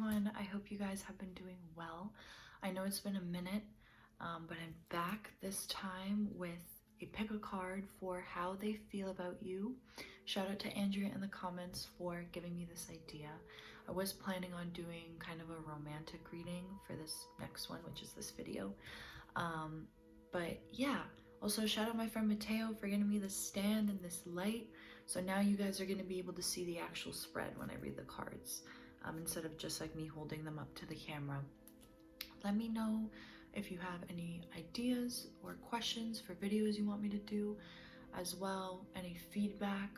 everyone. I hope you guys have been doing well. I know it's been a minute, but I'm back this time with a pick a card for how they feel about you. Shout out to Andrea in the comments for giving me this idea. I was planning on doing kind of a romantic reading for this next one, which is this video. But yeah, also shout out my friend Mateo for getting me this stand and this light. So now you guys are going to be able to see the actual spread when I read the cards, instead of just like me holding them up to the camera. Let me know if you have any ideas or questions for videos you want me to do, as well any feedback,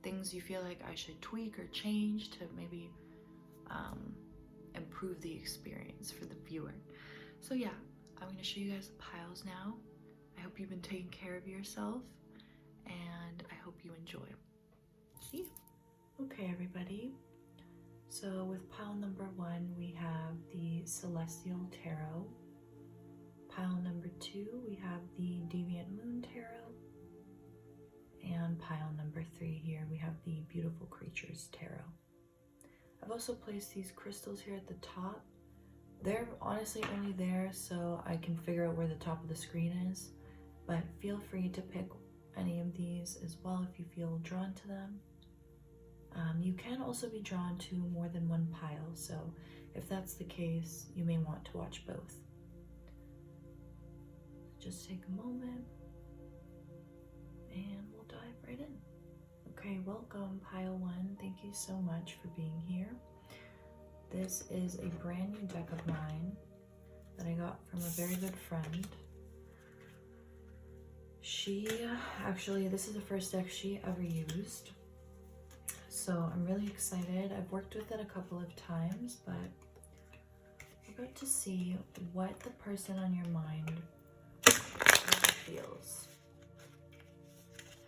things you feel like I should tweak or change to maybe improve the experience for the viewer. So yeah, I'm going to show you guys the piles now. I hope you've been taking care of yourself, and I hope you enjoy. See you. Okay, everybody. So with pile number 1, we have the Celestial Tarot. Pile number 2, we have the Deviant Moon Tarot. And pile number 3 here, we have the Beautiful Creatures Tarot. I've also placed these crystals here at the top. They're honestly only there so I can figure out where the top of the screen is, but feel free to pick any of these as well if you feel drawn to them. You can also be drawn to more than one pile, so if that's the case, you may want to watch both. Just take a moment and we'll dive right in. Okay, welcome pile 1. Thank you so much for being here. This is a brand new deck of mine that I got from a very good friend. This is the first deck she ever used. So I'm really excited. I've worked with it a couple of times, but we're about to see what the person on your mind really feels.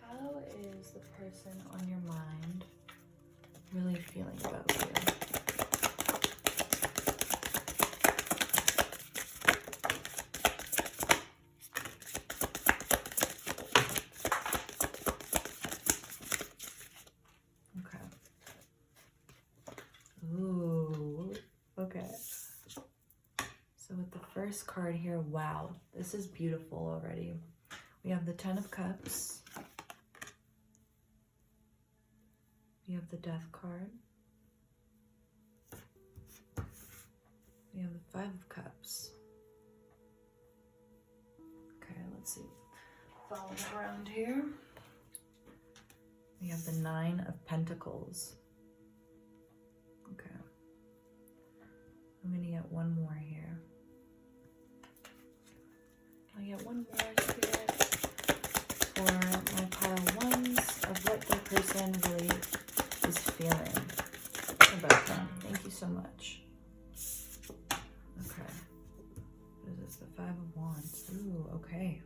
How is the person on your mind really feeling about you? First card here, wow, this is beautiful already. We have the 10 of Cups. We have the Death card. We have the 5 of Cups. Okay, let's see. Following around here. We have the 9 of Pentacles. Okay. I'm gonna get one more here. I get one more spirit for my pile 1s of what the person really is feeling about them. Thank you so much. Okay. What is this? The 5 of Wands. Ooh, okay.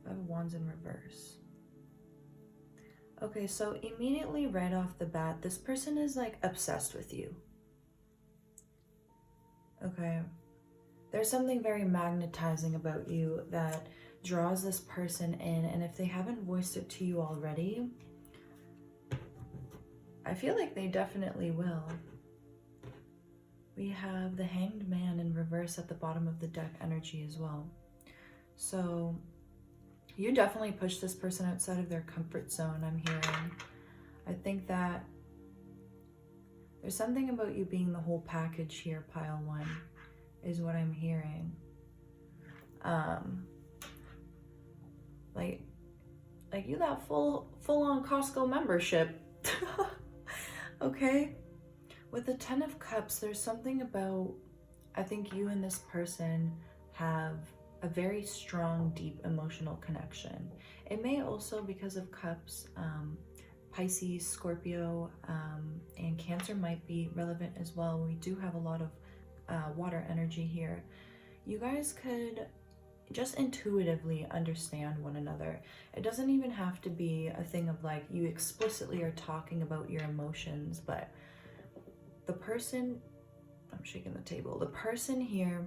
5 of Wands in reverse. Okay, so immediately right off the bat, this person is like obsessed with you. Okay. There's something very magnetizing about you that draws this person in, and if they haven't voiced it to you already, I feel like they definitely will. We have the Hanged Man in reverse at the bottom of the deck energy as well. So you definitely push this person outside of their comfort zone, I'm hearing. I think that there's something about you being the whole package here, pile 1. Is what I'm hearing. Like you got full-on Costco membership. Okay? With the 10 of Cups, there's something about, I think you and this person have a very strong, deep emotional connection. It may also, because of Cups, Pisces, Scorpio, and Cancer might be relevant as well. We do have a lot of water energy here. You guys could just intuitively understand one another. It doesn't even have to be a thing of like you explicitly are talking about your emotions, but the person, I'm shaking the table, the person here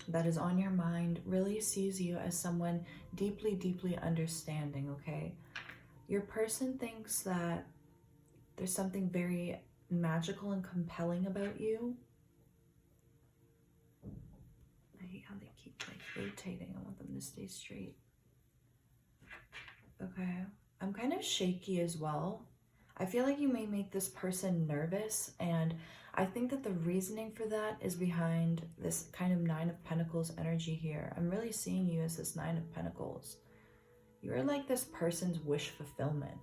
that is on your mind really sees you as someone deeply, deeply understanding, okay? Your person thinks that there's something very magical and compelling about you. I hate how they keep like rotating. I want them to stay straight. Okay. I'm kind of shaky as well. I feel like you may make this person nervous, and I think that the reasoning for that is behind this kind of Nine of Pentacles energy here. I'm really seeing you as this Nine of Pentacles. You're like this person's wish fulfillment.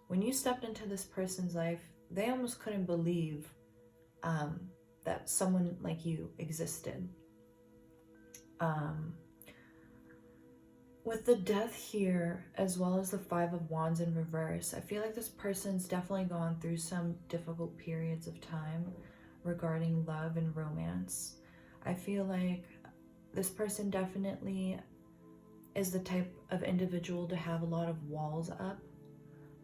When you stepped into this person's life, they almost couldn't believe that someone like you existed. With the Death here, as well as the Five of Wands in reverse, I feel like this person's definitely gone through some difficult periods of time regarding love and romance. I feel like this person definitely is the type of individual to have a lot of walls up,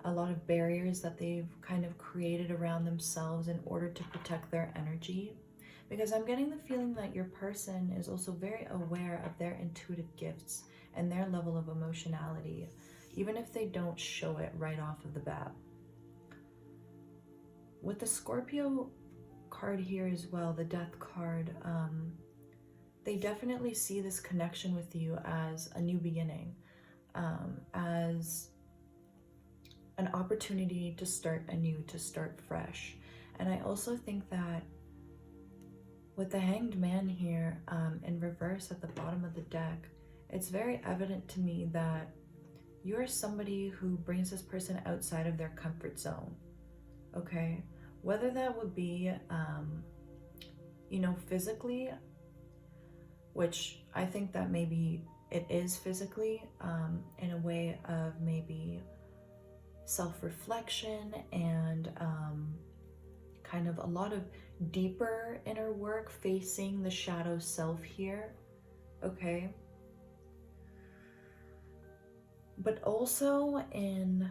a lot of barriers that they've kind of created around themselves in order to protect their energy. Because I'm getting the feeling that your person is also very aware of their intuitive gifts and their level of emotionality, even if they don't show it right off of the bat. With the Scorpio card here as well, the Death card, they definitely see this connection with you as a new beginning, as an opportunity to start anew, to start fresh. And I also think that with the Hanged Man here in reverse at the bottom of the deck, it's very evident to me that you're somebody who brings this person outside of their comfort zone, okay? Whether that would be, you know, physically, which I think that maybe it is physically, in a way of maybe self-reflection and kind of a lot of deeper inner work facing the shadow self here, okay? But also in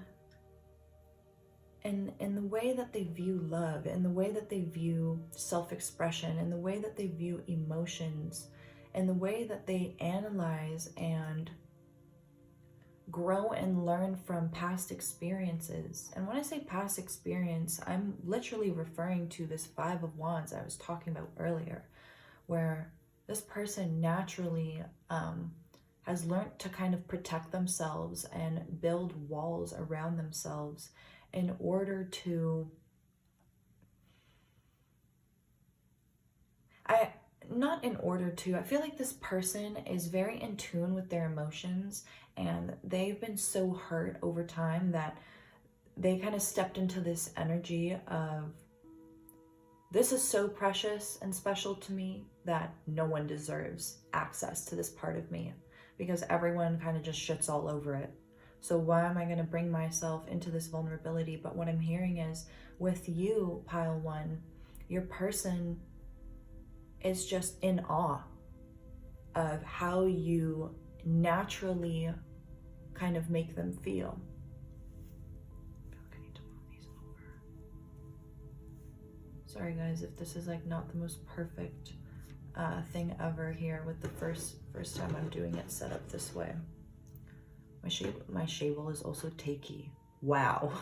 the way that they view love, in the way that they view self-expression, in the way that they view emotions, in the way that they analyze and grow and learn from past experiences. And when I say past experience, I'm literally referring to this Five of Wands I was talking about earlier, where this person naturally has learned to kind of protect themselves and build walls around themselves in order to, I feel like this person is very in tune with their emotions, and they've been so hurt over time that they kind of stepped into this energy of, this is so precious and special to me that no one deserves access to this part of me, because everyone kind of just shits all over it. So why am I going to bring myself into this vulnerability? But what I'm hearing is, with you, pile one, your person is just in awe of how you naturally kind of make them feel. I feel like I need to move these over. Sorry guys if this is like not the most perfect thing ever here with the first time I'm doing it set up this way. My table is also takey. Wow.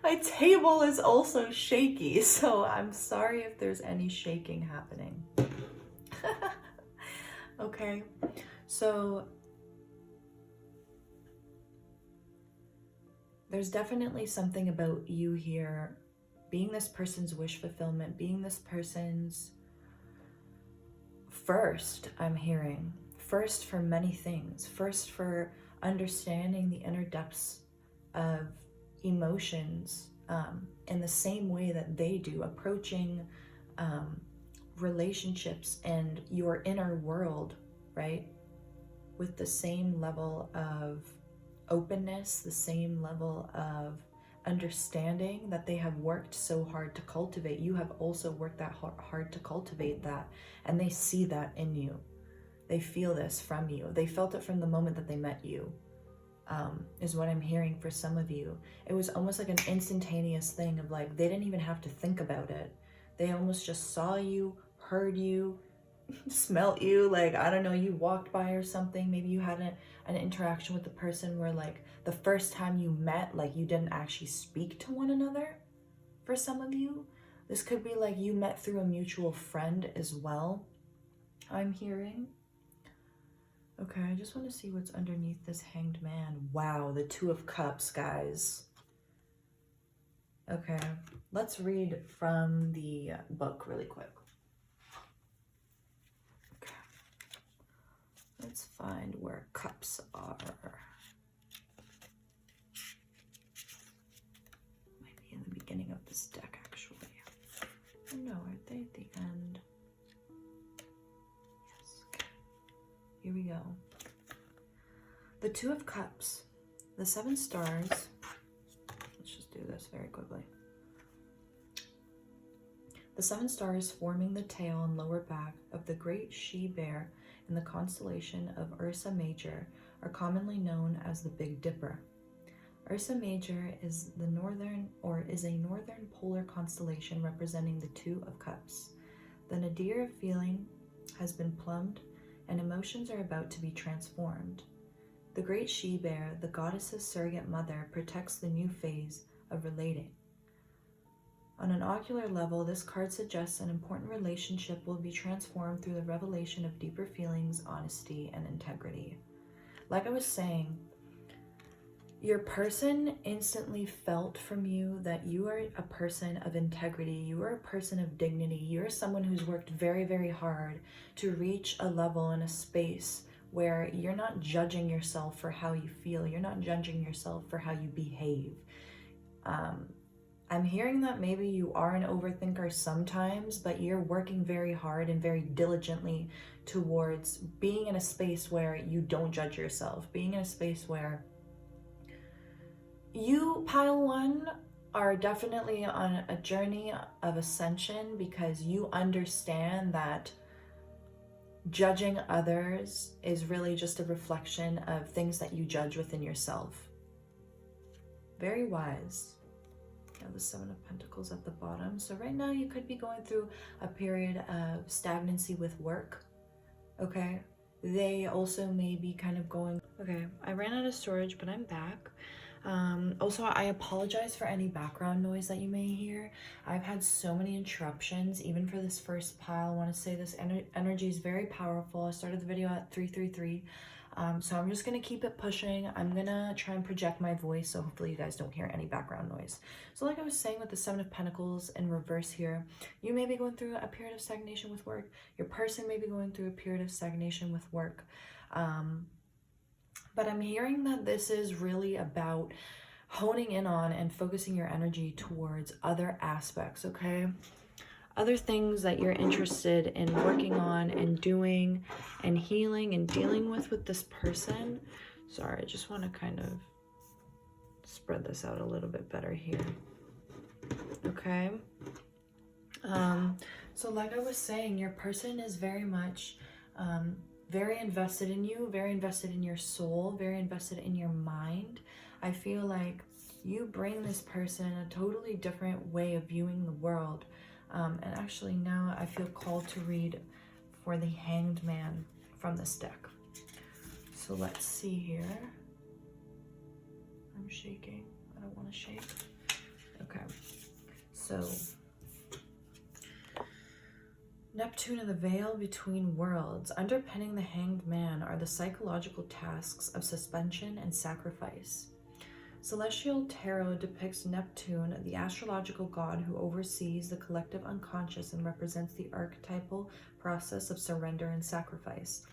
My table is also shaky, so I'm sorry if there's any shaking happening. Okay, so there's definitely something about you here being this person's wish fulfillment, being this person's first, I'm hearing. First for many things. First for understanding the inner depths of emotions in the same way that they do, approaching relationships and your inner world, right, with the same level of openness, the same level of understanding that they have worked so hard to cultivate. You have also worked that hard to cultivate that, and they see that in you. They feel this from you. They felt it from the moment that they met you, is what I'm hearing for some of you. It was almost like an instantaneous thing of like, they didn't even have to think about it. They almost just saw you, heard you, smelt you, like, I don't know, you walked by or something. Maybe you had an interaction with the person where like the first time you met, like you didn't actually speak to one another for some of you, This could be like you met through a mutual friend as well, I'm hearing. Okay, I just want to see what's underneath this Hanged Man. Wow, the Two of Cups, guys. Okay, let's read from the book really quick. Okay, let's find where cups are. Might be in the beginning of this deck, actually. Oh, no, aren't they at the end? Yes, okay. Here we go. The Two of Cups, the 7 stars. Let's just do this very quickly. The 7 stars forming the tail and lower back of the great she-bear in the constellation of Ursa Major are commonly known as the Big Dipper. Ursa Major is a northern polar constellation representing the Two of Cups. The nadir of feeling has been plumbed and emotions are about to be transformed. The great she-bear, the goddess's surrogate mother, protects the new phase of relating. On an ocular level, this card suggests an important relationship will be transformed through the revelation of deeper feelings, honesty, and integrity. Like I was saying, your person instantly felt from you that you are a person of integrity, you are a person of dignity, you're someone who's worked very, very hard to reach a level and a space where you're not judging yourself for how you feel, you're not judging yourself for how you behave. I'm hearing that maybe you are an overthinker sometimes, but you're working very hard and very diligently towards being in a space where you don't judge yourself, being in a space where you, pile 1, are definitely on a journey of ascension because you understand that judging others is really just a reflection of things that you judge within yourself. Very wise. Now the 7 of Pentacles at the bottom. So right now you could be going through a period of stagnancy with work. Okay. They also may be kind of going, okay, I ran out of storage, but I'm back. Also, I apologize for any background noise that you may hear. I've had so many interruptions, even for this first pile. I want to say this energy is very powerful. I started the video at 333. So I'm just going to keep it pushing. I'm going to try and project my voice, so hopefully you guys don't hear any background noise. So like I was saying with the 7 of Pentacles in reverse here, you may be going through a period of stagnation with work. Your person may be going through a period of stagnation with work. But I'm hearing that this is really about honing in on and focusing your energy towards other aspects, okay? Other things that you're interested in working on and doing and healing and dealing with this person. Sorry, I just want to kind of spread this out a little bit better here. Okay. So like I was saying, your person is very much very invested in you, very invested in your soul, very invested in your mind. I feel like you bring this person a totally different way of viewing the world. And actually now I feel called to read for the Hanged Man from this deck. So let's see here. I'm shaking. I don't want to shake. Okay. So Neptune in the veil between worlds. Underpinning the Hanged Man are the psychological tasks of suspension and sacrifice. Celestial Tarot depicts Neptune, the astrological god who oversees the collective unconscious and represents the archetypal process of surrender and sacrifice.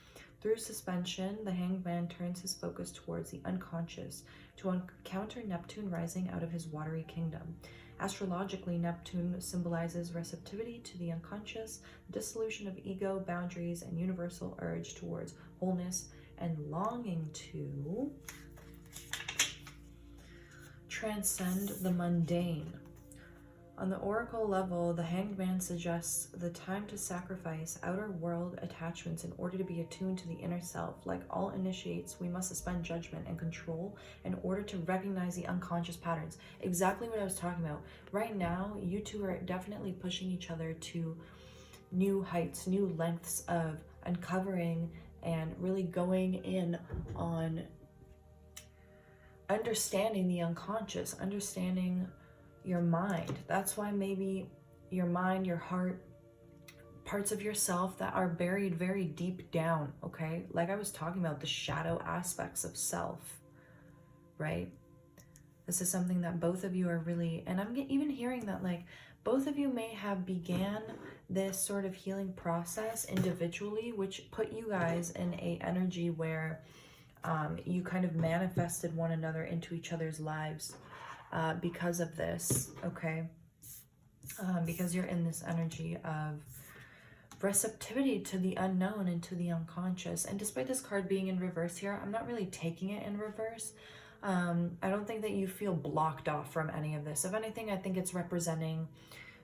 Through suspension, the Hanged Man turns his focus towards the unconscious to encounter Neptune rising out of his watery kingdom. Astrologically, Neptune symbolizes receptivity to the unconscious, dissolution of ego, boundaries, and universal urge towards wholeness and longing to transcend the mundane. On the oracle level, the Hanged Man suggests the time to sacrifice outer world attachments in order to be attuned to the inner self. Like all initiates, we must suspend judgment and control in order to recognize the unconscious patterns. Exactly what I was talking about. Right now, you two are definitely pushing each other to new heights, new lengths of uncovering and really going in on understanding the unconscious, understanding your mind. That's why maybe your mind, your heart, parts of yourself that are buried very deep down, okay? Like I was talking about, the shadow aspects of self, right? This is something that both of you are really, and I'm even hearing that like both of you may have began this sort of healing process individually, which put you guys in a energy where you kind of manifested one another into each other's lives because of this, okay? Because you're in this energy of receptivity to the unknown and to the unconscious. And despite this card being in reverse here, I'm not really taking it in reverse. I don't think that you feel blocked off from any of this. If anything, I think it's representing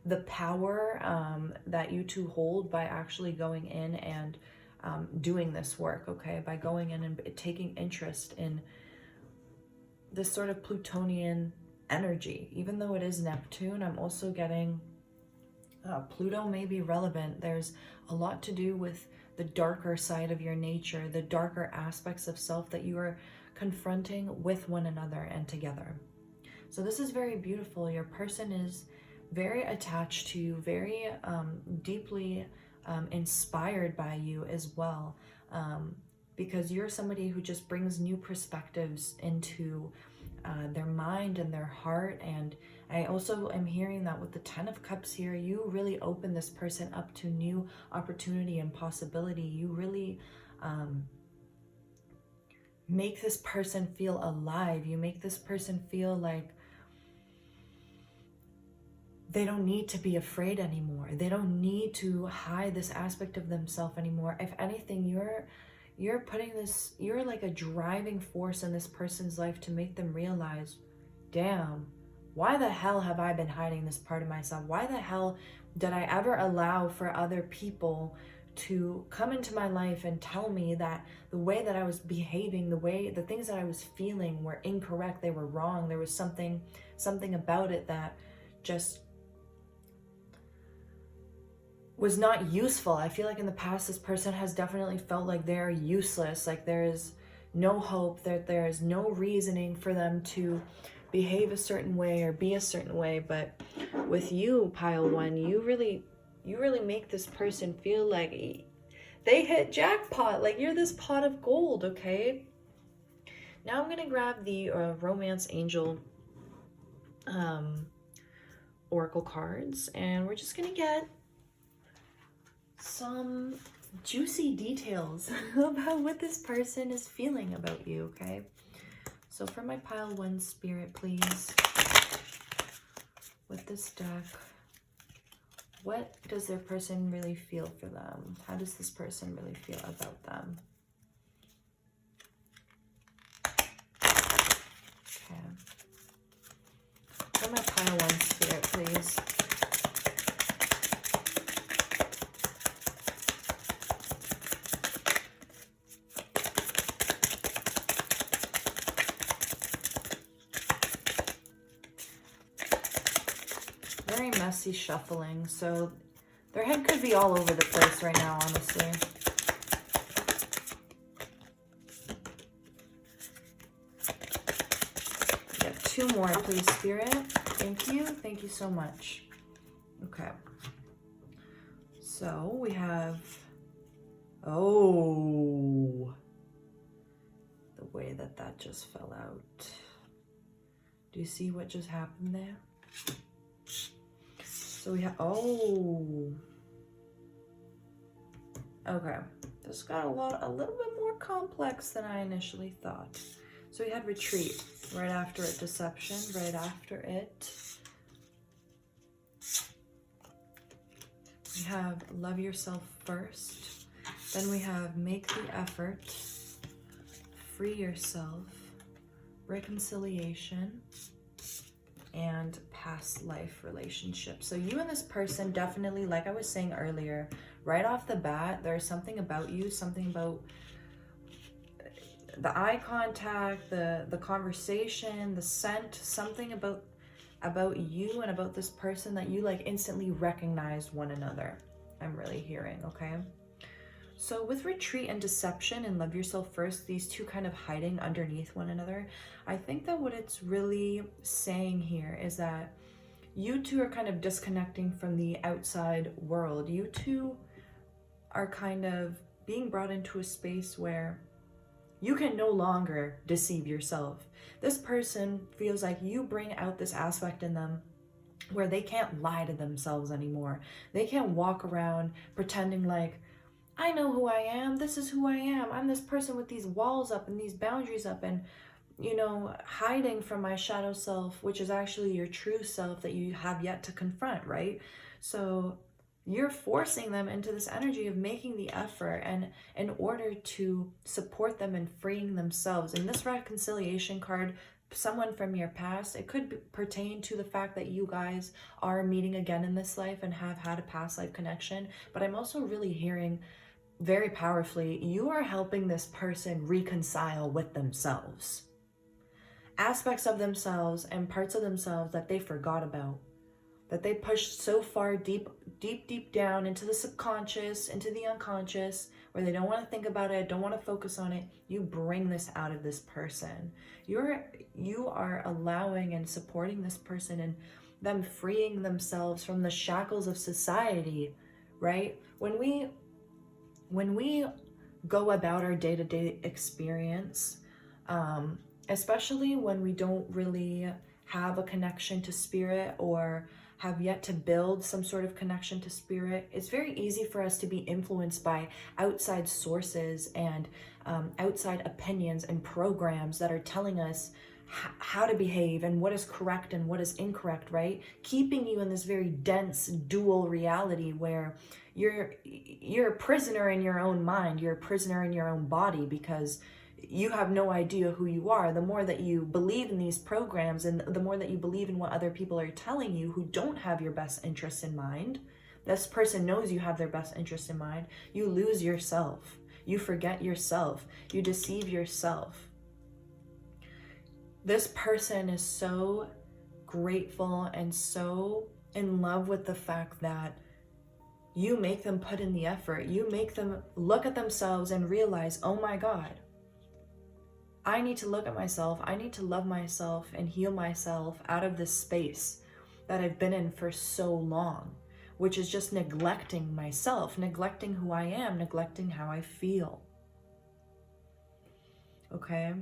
the power that you two hold by actually going in and doing this work, okay? By going in and taking interest in this sort of Plutonian energy. Even though it is Neptune, I'm also getting Pluto may be relevant. There's a lot to do with the darker side of your nature, the darker aspects of self that you are confronting with one another and together. So this is very beautiful. Your person is very attached to you, very deeply inspired by you as well, because you're somebody who just brings new perspectives into their mind and their heart. And I also am hearing that with the 10 of Cups here, you really open this person up to new opportunity and possibility. You really make this person feel alive. You make this person feel like they don't need to be afraid anymore. They don't need to hide this aspect of themselves anymore. If anything, you're putting this, you're like a driving force in this person's life to make them realize, damn, why the hell have I been hiding this part of myself? Why the hell did I ever allow for other people to come into my life and tell me that the way that I was behaving, the things that I was feeling were incorrect, they were wrong, there was something about it that just was not useful. I feel like in the past, this person has definitely felt like they're useless, like there is no hope, that there is no reasoning for them to behave a certain way or be a certain way. But with you, pile one, you really make this person feel like they hit jackpot, like you're this pot of gold, okay? Now I'm gonna grab the Romance Angel Oracle cards, and we're just gonna get some juicy details about what this person is feeling about you, okay? So for my pile one spirit, please, with this deck, what does their person really feel for them? How does this person really feel about them? Okay. For my pile one spirit, please. Very messy shuffling, so their head could be all over the place right now, honestly. Yeah, two more, please, Spirit. Thank you. Thank you so much. Okay. So we have, oh, the way that just fell out. Do you see what just happened there? So we have, oh, okay. This got a little bit more complex than I initially thought. So we had retreat right after it, deception right after it. We have love yourself first. Then we have make the effort, free yourself, reconciliation, and past life relationship. So you and this person definitely, like I was saying earlier, right off the bat, there's something about you, something about the eye contact, the conversation, the scent, something about you and about this person that you like instantly recognize one another. I'm really hearing, okay? So with retreat and deception and love yourself first, these two kind of hiding underneath one another, I think that what it's really saying here is that you two are kind of disconnecting from the outside world. You two are kind of being brought into a space where you can no longer deceive yourself. This person feels like you bring out this aspect in them where they can't lie to themselves anymore. They can't walk around pretending like, I know who I am, this is who I am, I'm this person with these walls up and these boundaries up, and you know, hiding from my shadow self, which is actually your true self that you have yet to confront, right? So you're forcing them into this energy of making the effort, and in order to support them in freeing themselves. In this reconciliation card, someone from your past, it could pertain to the fact that you guys are meeting again in this life and have had a past life connection. But I'm also really hearing very powerfully, you are helping this person reconcile with themselves. Aspects of themselves and parts of themselves that they forgot about, that they pushed so far deep down into the subconscious, into the unconscious, where they don't want to think about it, don't want to focus on it. You bring this out of this person. You are allowing and supporting this person and them freeing themselves from the shackles of society, right? When we go about our day-to-day experience, especially when we don't really have a connection to spirit or have yet to build some sort of connection to spirit, it's very easy for us to be influenced by outside sources and outside opinions and programs that are telling us how to behave and what is correct and what is incorrect, right? Keeping you in this very dense dual reality where you're a prisoner in your own mind, you're a prisoner in your own body, because you have no idea who you are. The more that you believe in these programs and the more that you believe in what other people are telling you who don't have your best interests in mind, this person knows you have their best interest in mind, you lose yourself. You forget yourself. You deceive yourself. This person is so grateful and so in love with the fact that you make them put in the effort. You make them look at themselves and realize, oh my God, I need to look at myself. I need to love myself and heal myself out of this space that I've been in for so long, which is just neglecting myself, neglecting who I am, neglecting how I feel. Okay?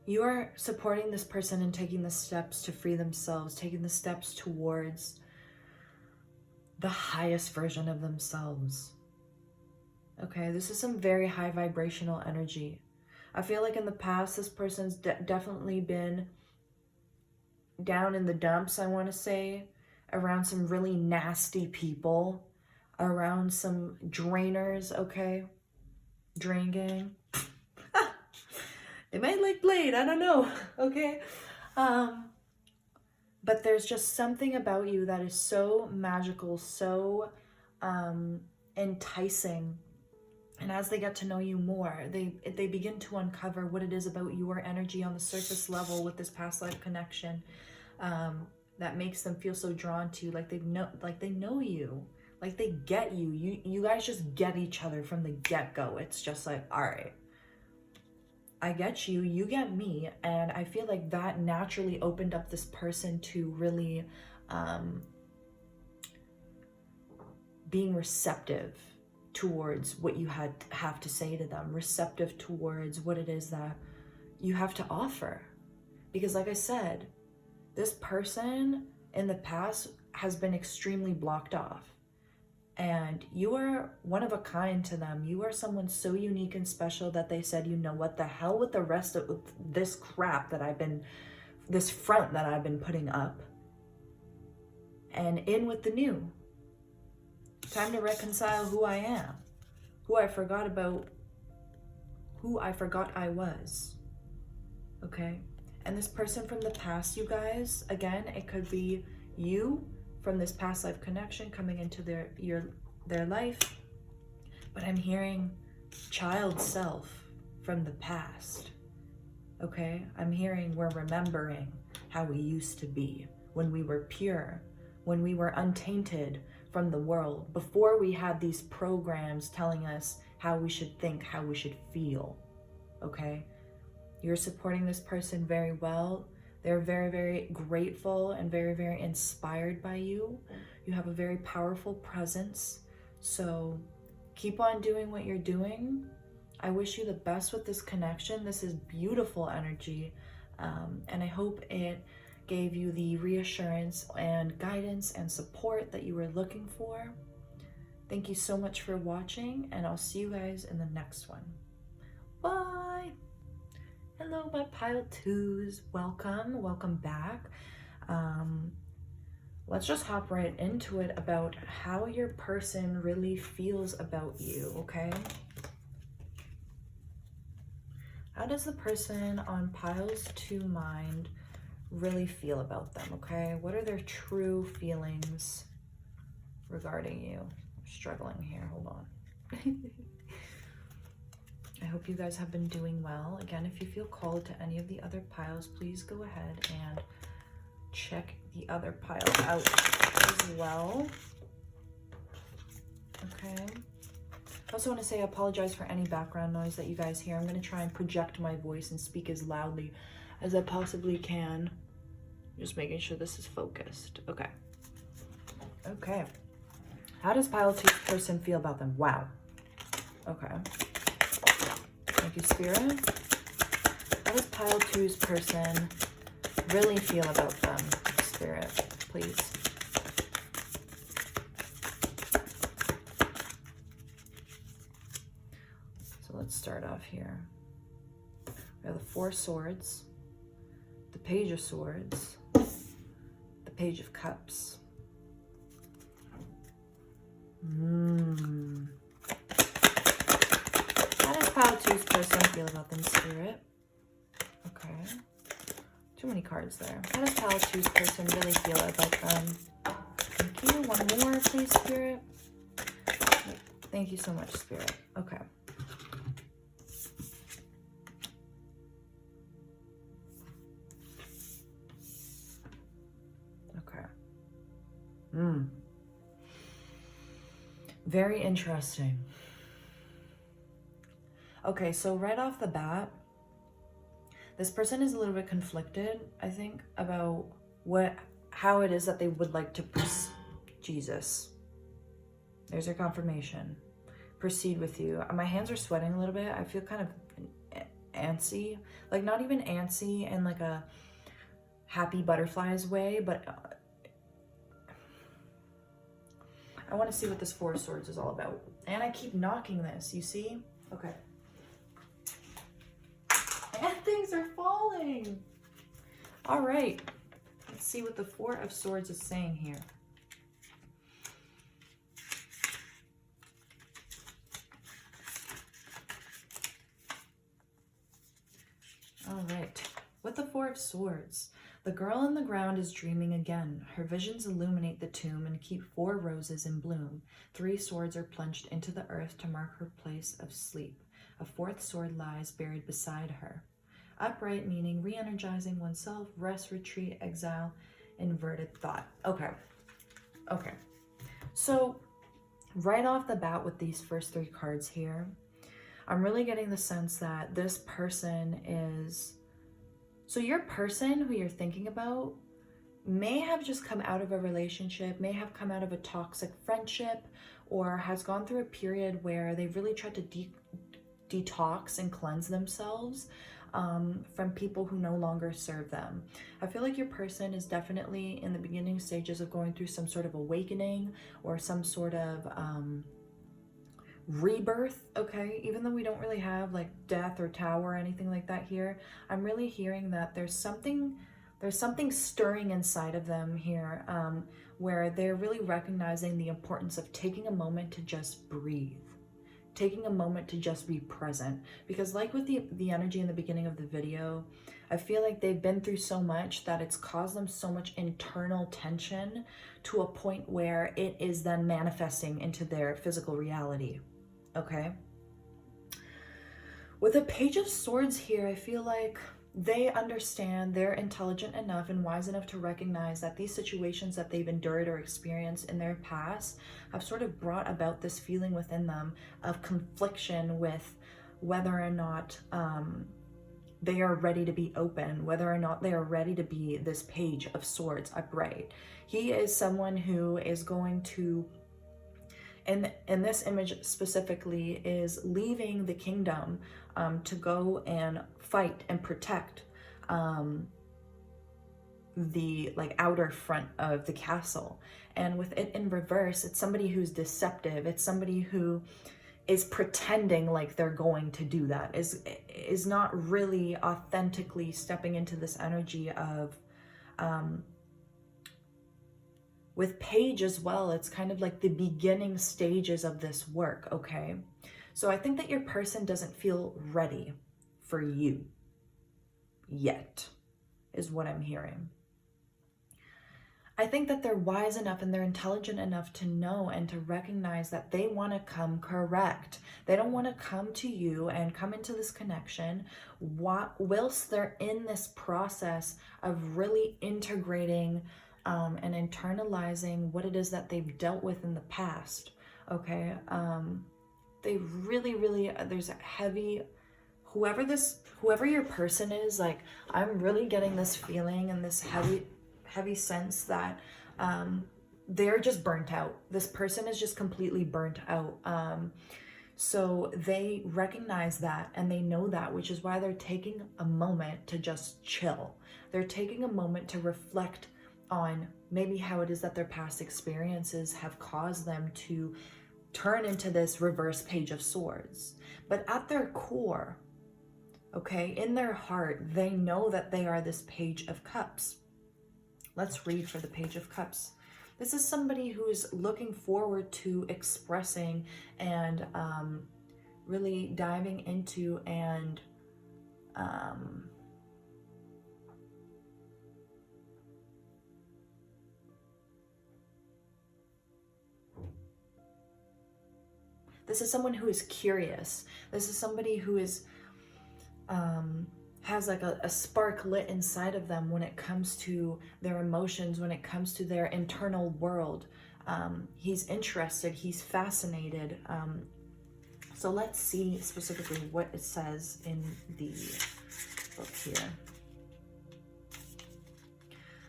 You are supporting this person and taking the steps to free themselves, taking the steps towards the highest version of themselves. Okay, this is some very high vibrational energy. I feel like in the past, this person's definitely been down in the dumps, I want to say, around some really nasty people, around some drainers, okay? Drain gang. They might like Blade, I don't know, okay? But there's just something about you that is so magical, so enticing. And as they get to know you more, they begin to uncover what it is about your energy on the surface level with this past life connection that makes them feel so drawn to you, like they know you, like they get you. You guys just get each other from the get-go. It's just like, all right, I get you, you get me, and I feel like that naturally opened up this person to really being receptive towards what you have to say to them, receptive towards what it is that you have to offer. Because like I said, this person in the past has been extremely blocked off, and you are one of a kind to them. You are someone so unique and special that they said, you know what, the hell with the rest of this crap that this front that I've been putting up, and in with the new. Time to reconcile who I am, who I forgot I was, okay? And this person from the past, you guys, again, it could be you from this past life connection coming into their life, but I'm hearing child self from the past, okay? I'm hearing we're remembering how we used to be when we were pure, when we were untainted from the world, before we had these programs telling us how we should think, how we should feel, okay? You're supporting this person very well. They're very, very grateful and very, very inspired by you. You have a very powerful presence. So keep on doing what you're doing. I wish you the best with this connection. This is beautiful energy. And I hope it gave you the reassurance and guidance and support that you were looking for. Thank you so much for watching, and I'll see you guys in the next one. Bye! Hello, my pile twos. Welcome back. Let's just hop right into it about how your person really feels about you, okay? How does the person on piles 2 mind really feel about them, okay? What are their true feelings regarding you? I'm struggling here, hold on. I hope you guys have been doing well. Again, if you feel called to any of the other piles, please go ahead and check the other pile out as well. Okay. I also want to say I apologize for any background noise that you guys hear. I'm going to try and project my voice and speak as loudly as I possibly can. Just making sure this is focused. Okay. Okay. How does pile 2's person feel about them? Wow. Okay. Thank you, Spirit. How does pile 2's person really feel about them? Spirit, please. So let's start off here. We have the 4 swords, the Page of Swords, the Page of Cups. How does pile 2's person feel about them, Spirit? Okay. Too many cards there. How does pile 2's person really feel about them? Thank you. One more, please, Spirit. Thank you so much, Spirit. Okay. Okay. Very interesting. Okay, so right off the bat, this person is a little bit conflicted, I think, about how it is that they would like to Jesus. There's your confirmation. Proceed with you. My hands are sweating a little bit. I feel kind of antsy. Like, not even antsy in like a happy butterflies way, but I want to see what this 4 of Swords is all about. And I keep knocking this, you see? Okay. And things are falling. All right. Let's see what the 4 of Swords is saying here. All right. With the 4 of Swords, the girl on the ground is dreaming again. Her visions illuminate the tomb and keep 4 roses in bloom. 3 swords are plunged into the earth to mark her place of sleep. A 4th sword lies buried beside her. Upright meaning re-energizing oneself, rest, retreat, exile, inverted thought. Okay. Okay. So right off the bat with these first 3 cards here, I'm really getting the sense that this person is... So your person who you're thinking about may have just come out of a relationship, may have come out of a toxic friendship, or has gone through a period where they've really tried to detox and cleanse themselves from people who no longer serve them. I feel like your person is definitely in the beginning stages of going through some sort of awakening or some sort of rebirth, okay? Even though we don't really have like death or tower or anything like that here, I'm really hearing that there's something stirring inside of them here, where they're really recognizing the importance of taking a moment to just breathe, taking a moment to just be present. Because like with the energy in the beginning of the video, I feel like they've been through so much that it's caused them so much internal tension to a point where it is then manifesting into their physical reality. Okay. With the Page of Swords here, I feel like they understand, they're intelligent enough and wise enough to recognize that these situations that they've endured or experienced in their past have sort of brought about this feeling within them of confliction with whether or not they are ready to be open, whether or not they are ready to be this Page of Swords upright. He is someone who is going to, and in this image specifically, is leaving the kingdom to go and fight and protect the like outer front of the castle. And with it in reverse, it's somebody who's deceptive. It's somebody who is pretending like they're going to do that, is not really authentically stepping into this energy of with Page as well, it's kind of like the beginning stages of this work, okay? So I think that your person doesn't feel ready for you yet, is what I'm hearing. I think that they're wise enough and they're intelligent enough to know and to recognize that they want to come correct. They don't want to come to you and come into this connection whilst they're in this process of really integrating and internalizing what it is that they've dealt with in the past, okay? They really, there's a heavy, whoever your person is, like, I'm really getting this feeling and this heavy sense that they're just burnt out. This person is just completely burnt out. So they recognize that and they know that, which is why they're taking a moment to just chill. They're taking a moment to reflect on maybe how it is that their past experiences have caused them to turn into this reverse Page of Swords. But at their core, okay, in their heart, they know that they are this Page of Cups. Let's read for the Page of Cups. This is somebody who is looking forward to expressing and really diving into and this is someone who is curious. This is somebody who is has like a spark lit inside of them when it comes to their emotions, when it comes to their internal world. He's interested, he's fascinated. So let's see specifically what it says in the book here.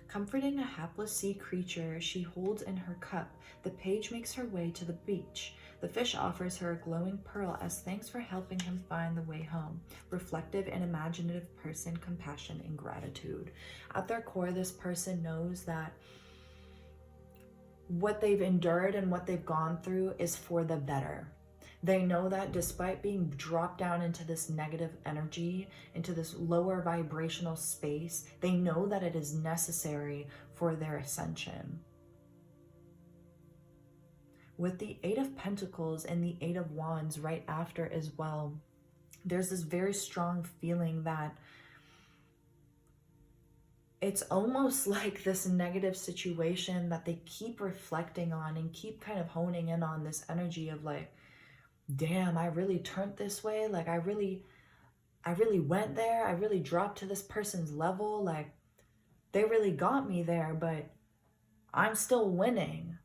Comforting a hapless sea creature she holds in her cup, the page makes her way to the beach. The fish offers her a glowing pearl as thanks for helping him find the way home. Reflective and imaginative person, compassion and gratitude. At their core, this person knows that what they've endured and what they've gone through is for the better. They know that despite being dropped down into this negative energy, into this lower vibrational space, they know that it is necessary for their ascension. With the Eight of Pentacles and the Eight of Wands right after as well, there's this very strong feeling that it's almost like this negative situation that they keep reflecting on and keep kind of honing in on this energy of like, damn, I really turned this way. Like I really went there. I really dropped to this person's level. Like they really got me there, but I'm still winning.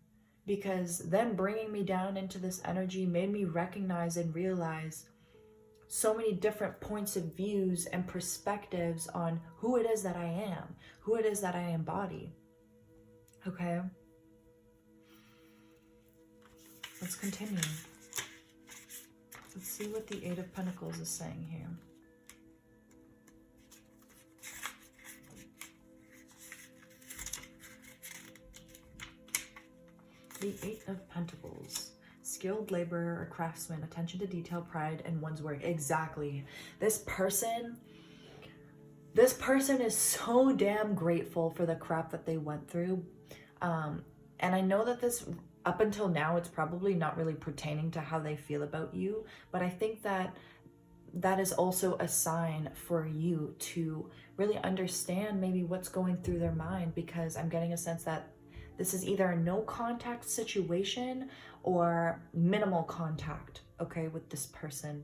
Because them bringing me down into this energy made me recognize and realize so many different points of views and perspectives on who it is that I am, who it is that I embody. Okay? Let's continue. Let's see what the Eight of Pentacles is saying here. The Eight of Pentacles. Skilled laborer or craftsman, attention to detail, pride, and one's work. Exactly. This person is so damn grateful for the crap that they went through. And I know that this, up until now, it's probably not really pertaining to how they feel about you, but I think that that is also a sign for you to really understand maybe what's going through their mind, because I'm getting a sense that this is either a no contact situation or minimal contact, okay, with this person.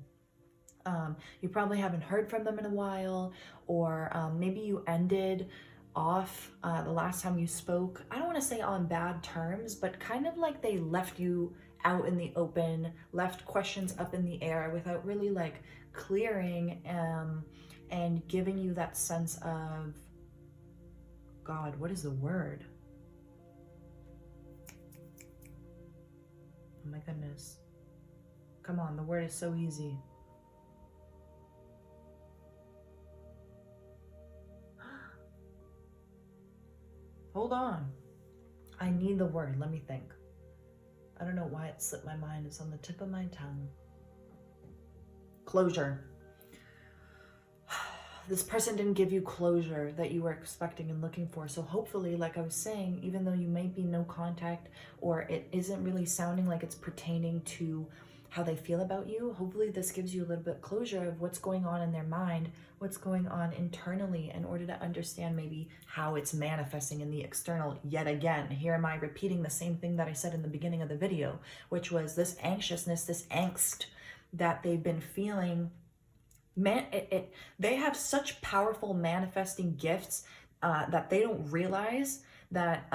You probably haven't heard from them in a while, or maybe you ended off the last time you spoke, I don't want to say on bad terms, but kind of like they left you out in the open, left questions up in the air without really like clearing and giving you that sense of, God, what is the word? Oh my goodness. Come on, the word is so easy. Hold on. I need the word. Let me think. I don't know why it slipped my mind. It's on the tip of my tongue. Closure. This person didn't give you closure that you were expecting and looking for. So hopefully, like I was saying, even though you might be no contact or it isn't really sounding like it's pertaining to how they feel about you, hopefully this gives you a little bit of closure of what's going on in their mind, what's going on internally, in order to understand maybe how it's manifesting in the external. Yet again, here am I repeating the same thing that I said in the beginning of the video, which was this anxiousness, this angst that they've been feeling. They have such powerful manifesting gifts that they don't realize that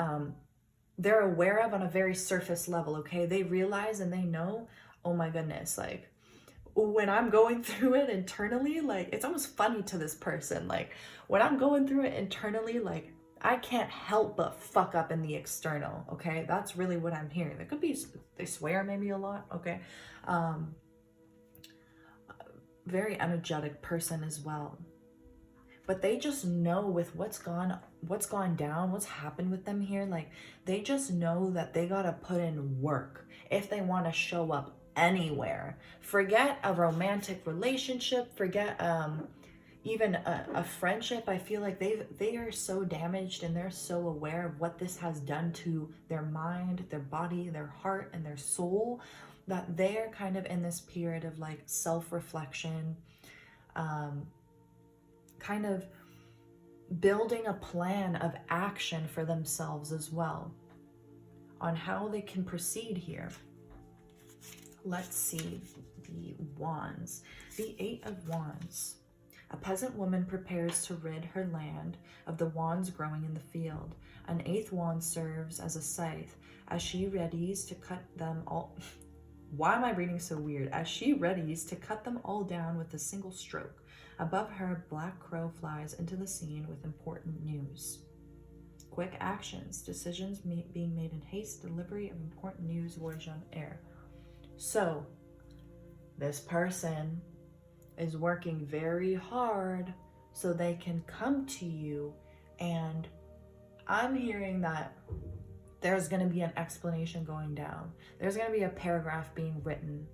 they're aware of on a very surface level, okay? They realize and they know, oh my goodness, like when I'm going through it internally, like it's almost funny to this person. Like when I'm going through it internally, like I can't help but fuck up in the external, okay? That's really what I'm hearing. There could be, they swear maybe a lot, okay? Very energetic person as well. But they just know with what's gone down, what's happened with them here, like they just know that they gotta put in work if they want to show up anywhere. Forget a romantic relationship, forget even a friendship. I feel like they are so damaged and they're so aware of what this has done to their mind, their body, their heart, and their soul, that they're kind of in this period of like self-reflection, kind of building a plan of action for themselves as well on how they can proceed here. Let's see the wands. The 8 of Wands. A peasant woman prepares to rid her land of the wands growing in the field. An 8th wand serves as a scythe as she readies to cut them all. Why am I reading so weird? As she readies to cut them all down with a single stroke. Above her, Black Crow flies into the scene with important news. Quick actions, decisions being made in haste, delivery of important news, voyage on air. So, this person is working very hard so they can come to you, and I'm hearing that there's going to be an explanation going down. There's going to be a paragraph being written.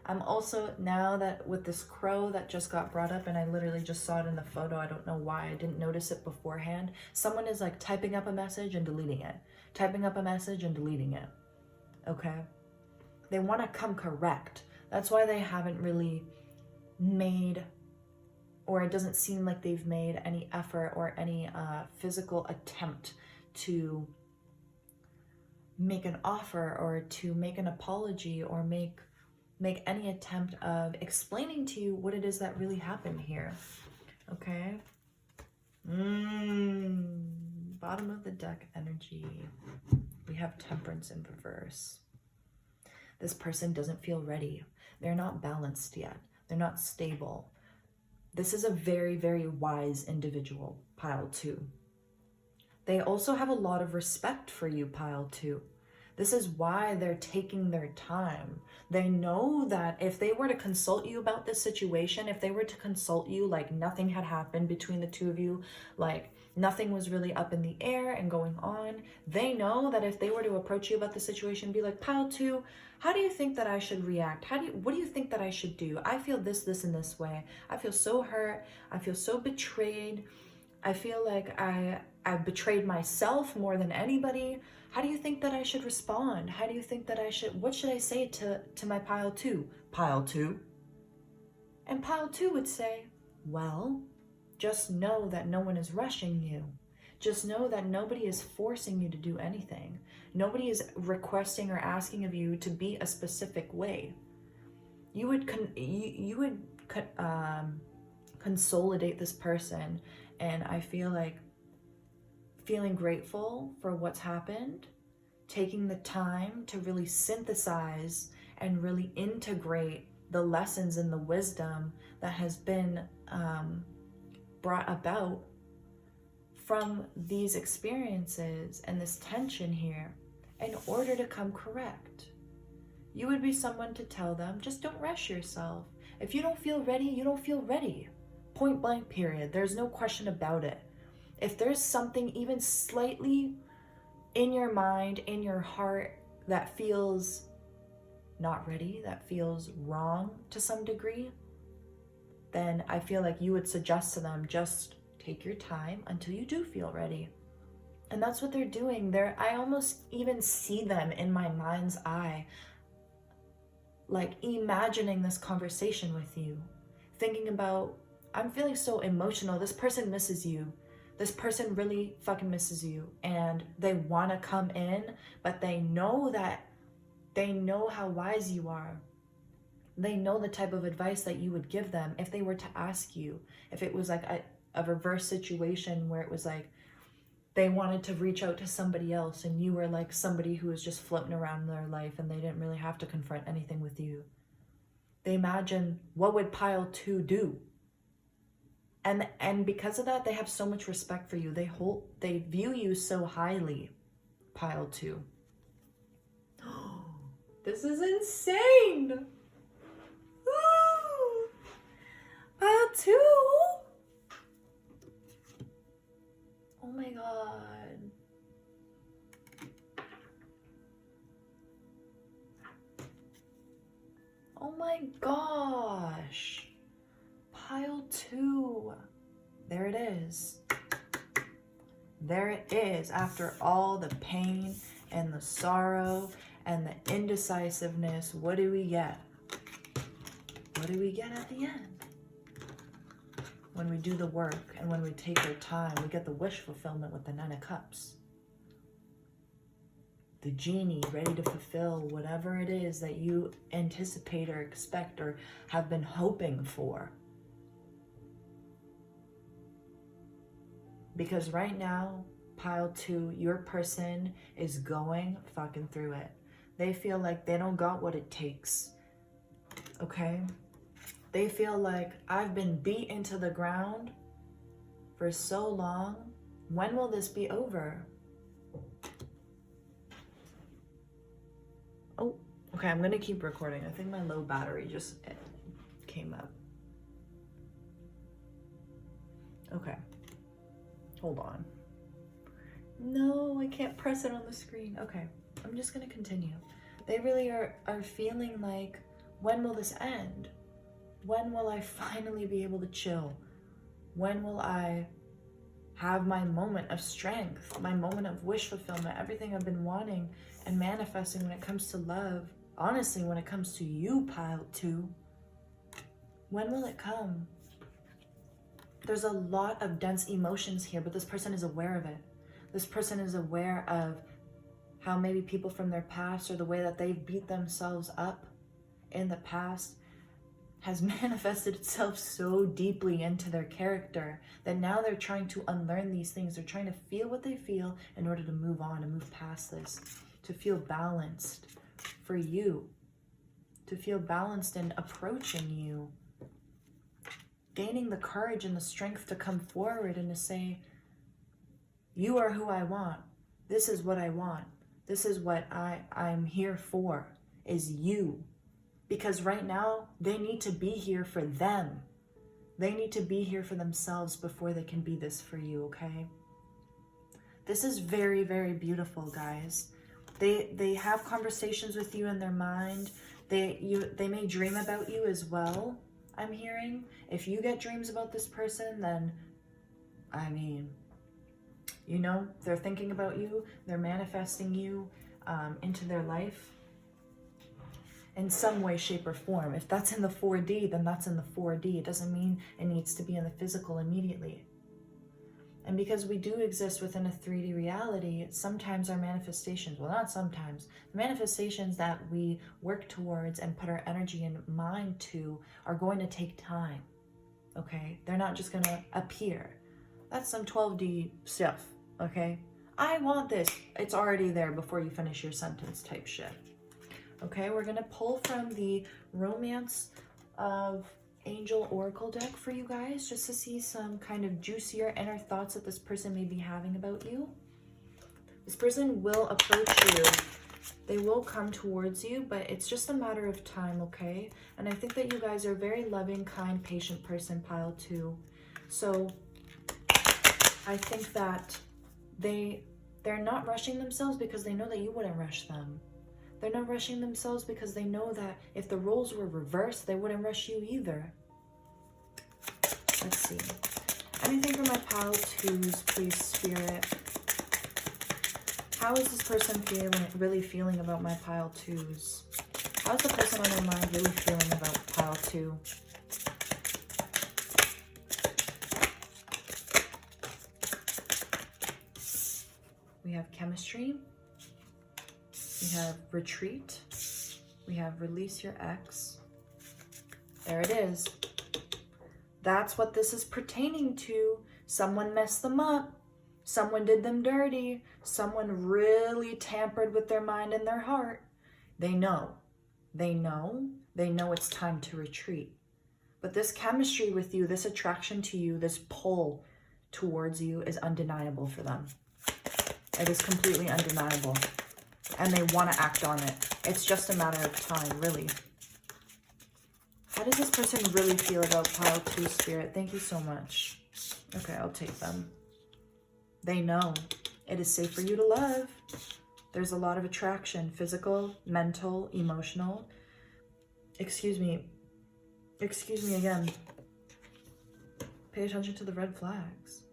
I'm also, now that with this crow that just got brought up, and I literally just saw it in the photo, I don't know why I didn't notice it beforehand. Someone is like typing up a message and deleting it. Typing up a message and deleting it. Okay? They want to come correct. That's why they haven't really made, or it doesn't seem like they've made any effort or any physical attempt to make an offer or to make an apology or make any attempt of explaining to you what it is that really happened here. Okay? Bottom of the deck energy. We have Temperance in reverse. This person doesn't feel ready. They're not balanced yet. They're not stable. This is a very, very wise individual, pile 2. They also have a lot of respect for you, pile 2. This is why they're taking their time. They know that if they were to consult you about this situation, if they were to consult you like nothing had happened between the two of you, like nothing was really up in the air and going on, they know that if they were to approach you about the situation, be like, pile 2, how do you think that I should react? What do you think that I should do? I feel this, and this way. I feel so hurt. I feel so betrayed. I feel like I've betrayed myself more than anybody. How do you think that I should respond? How do you think that what should I say to my pile 2? Pile 2? And pile 2 would say, well, just know that no one is rushing you. Just know that nobody is forcing you to do anything. Nobody is requesting or asking of you to be a specific way. You would consolidate this person, and I feel like feeling grateful for what's happened, taking the time to really synthesize and really integrate the lessons and the wisdom that has been brought about from these experiences and this tension here in order to come correct. You would be someone to tell them, just don't rush yourself. If you don't feel ready, you don't feel ready. Point blank, period. There's no question about it. If there's something even slightly in your mind, in your heart, that feels not ready, that feels wrong to some degree, then I feel like you would suggest to them, just take your time until you do feel ready. And that's what they're doing. I almost even see them in my mind's eye, like imagining this conversation with you, thinking about, I'm feeling so emotional. This person misses you. This person really fucking misses you. And they want to come in, but they know how wise you are. They know the type of advice that you would give them if they were to ask you. If it was like a reverse situation where it was like they wanted to reach out to somebody else and you were like somebody who was just floating around their life and they didn't really have to confront anything with you. They imagine, what would pile 2 do? And because of that, they have so much respect for you. They view you so highly, pile 2. This is insane. Pile 2. Oh my god. Oh my gosh. Pile 2. There it is. There it is. After all the pain and the sorrow and the indecisiveness, what do we get? What do we get at the end? When we do the work and when we take our time, we get the wish fulfillment with the 9 of Cups. The genie ready to fulfill whatever it is that you anticipate or expect or have been hoping for. Because right now, pile 2, your person is going fucking through it. They feel like they don't got what it takes. Okay? They feel like, I've been beat into the ground for so long. When will this be over? Oh, okay, I'm gonna keep recording. I think my low battery just came up. Okay, hold on. No, I can't press it on the screen. Okay, I'm just gonna continue. They really are feeling like, when will this end? When will I finally be able to chill? When will I have my moment of strength, my moment of wish fulfillment, everything I've been wanting and manifesting when it comes to love? Honestly, when it comes to you, pile 2, when will it come? There's a lot of dense emotions here, but this person is aware of it. This person is aware of how maybe people from their past or the way that they've beat themselves up in the past has manifested itself so deeply into their character that now they're trying to unlearn these things. They're trying to feel what they feel in order to move on and move past this, to feel balanced for you, to feel balanced in approaching you, gaining the courage and the strength to come forward and to say, you are who I want. This is what I want. This is what I'm here for, is you. Because right now, they need to be here for them. They need to be here for themselves before they can be this for you, okay? This is very, very beautiful, guys. They have conversations with you in their mind. They may dream about you as well, I'm hearing. If you get dreams about this person, then, I mean, you know, they're thinking about you. They're manifesting you into their life in some way, shape, or form. If that's in the 4D, then that's in the 4D. It doesn't mean it needs to be in the physical immediately. And because we do exist within a 3D reality, sometimes our manifestations, well, not sometimes, the manifestations that we work towards and put our energy and mind to are going to take time, okay? They're not just gonna appear. That's some 12D stuff, okay? I want this. It's already there before you finish your sentence type shit. Okay, we're gonna pull from the Romance of angel oracle deck for you guys, just to see some kind of juicier inner thoughts that this person may be having about you. This person will approach you. They will come towards you, but it's just a matter of time, okay? And I think that you guys are a very loving, kind, patient person, pile 2. So I think that they're not rushing themselves because they know that you wouldn't rush them. They're not rushing themselves because they know that if the roles were reversed, they wouldn't rush you either. Let's see. Anything for my pile 2s, please, Spirit. How is this person really feeling about my pile 2s? How is the person on their mind really feeling about pile 2? We have chemistry. We have retreat. We have release your ex. There it is. That's what this is pertaining to. Someone messed them up. Someone did them dirty. Someone really tampered with their mind and their heart. They know. They know. They know it's time to retreat. But this chemistry with you, this attraction to you, this pull towards you is undeniable for them. It is completely undeniable. And they want to act on it. It's just a matter of time, really. How does this person really feel about pile 2, Spirit? Thank you so much. Okay, I'll take them. They know it is safe for you to love. There's a lot of attraction, physical, mental, emotional. Excuse me again. Pay attention to the red flags.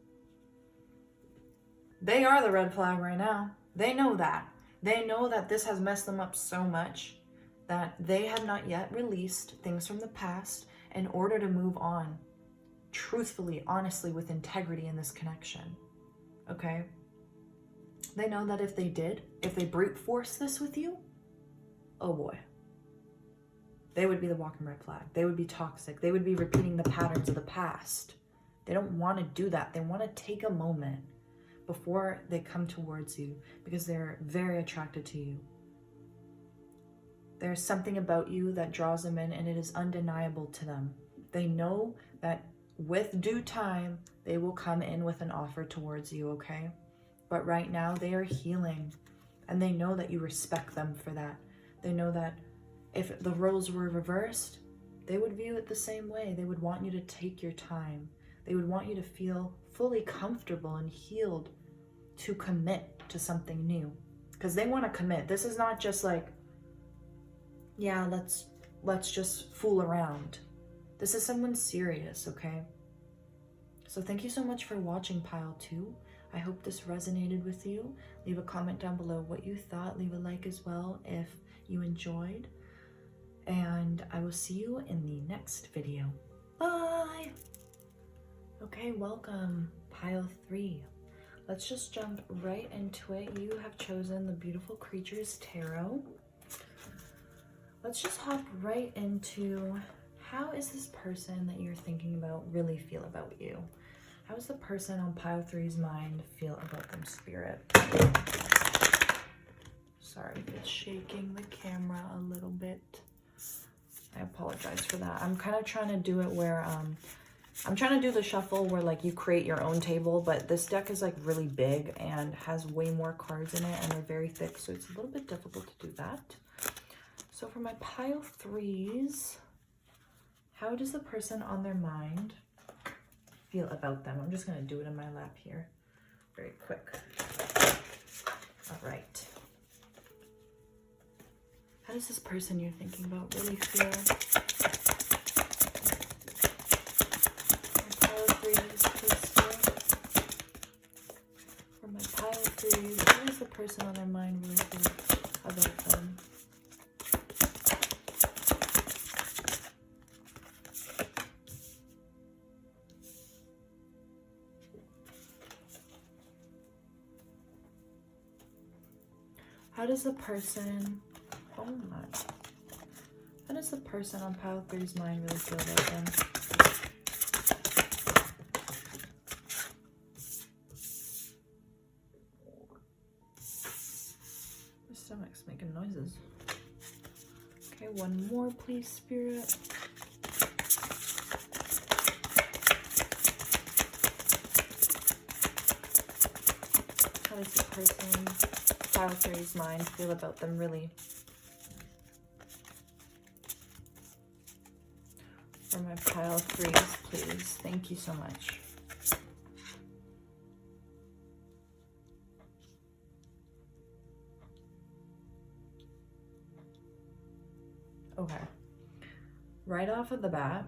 They are the red flag right now. They know that. They know that this has messed them up so much that they have not yet released things from the past in order to move on truthfully, honestly, with integrity in this connection. Okay? They know that if they brute force this with you, oh boy, they would be the walking red flag. They would be toxic. They would be repeating the patterns of the past. They don't want to do that. They want to take a moment before they come towards you because they're very attracted to you. There's something about you that draws them in, and it is undeniable to them. They know that with due time, they will come in with an offer towards you, okay? But right now, they are healing, and they know that you respect them for that. They know that if the roles were reversed, they would view it the same way. They would want you to take your time. They would want you to feel fully comfortable and healed to commit to something new. Because they want to commit. This is not just like, yeah, let's just fool around. This is someone serious, okay? So thank you so much for watching pile 2. I hope this resonated with you. Leave a comment down below what you thought. Leave a like as well if you enjoyed. And I will see you in the next video. Bye! Okay, welcome, pile 3. Let's just jump right into it. You have chosen the Beautiful Creatures Tarot. Let's just hop right into how is this person that you're thinking about really feel about you? How does the person on pile 3's mind feel about them, Spirit? Sorry if it's shaking the camera a little bit. I apologize for that. I'm kind of trying to do it where I'm trying to do the shuffle where like you create your own table, but this deck is like really big and has way more cards in it and they're very thick, so it's a little bit difficult to do that. So for my pile 3s, how does the person on their mind feel about them? I'm just going to do it in my lap here very quick. All right. How does this person you're thinking about really feel? For my pile 3s, how does the person on their mind really feel about them? How does the person, oh my, how does the person on pile 3's mind really feel about them? My stomach's making noises. Okay, one more, please, Spirit. How does the person, pile 3's mind feel about them, really? For my pile 3s, please. Thank you so much. Okay. Right off of the bat,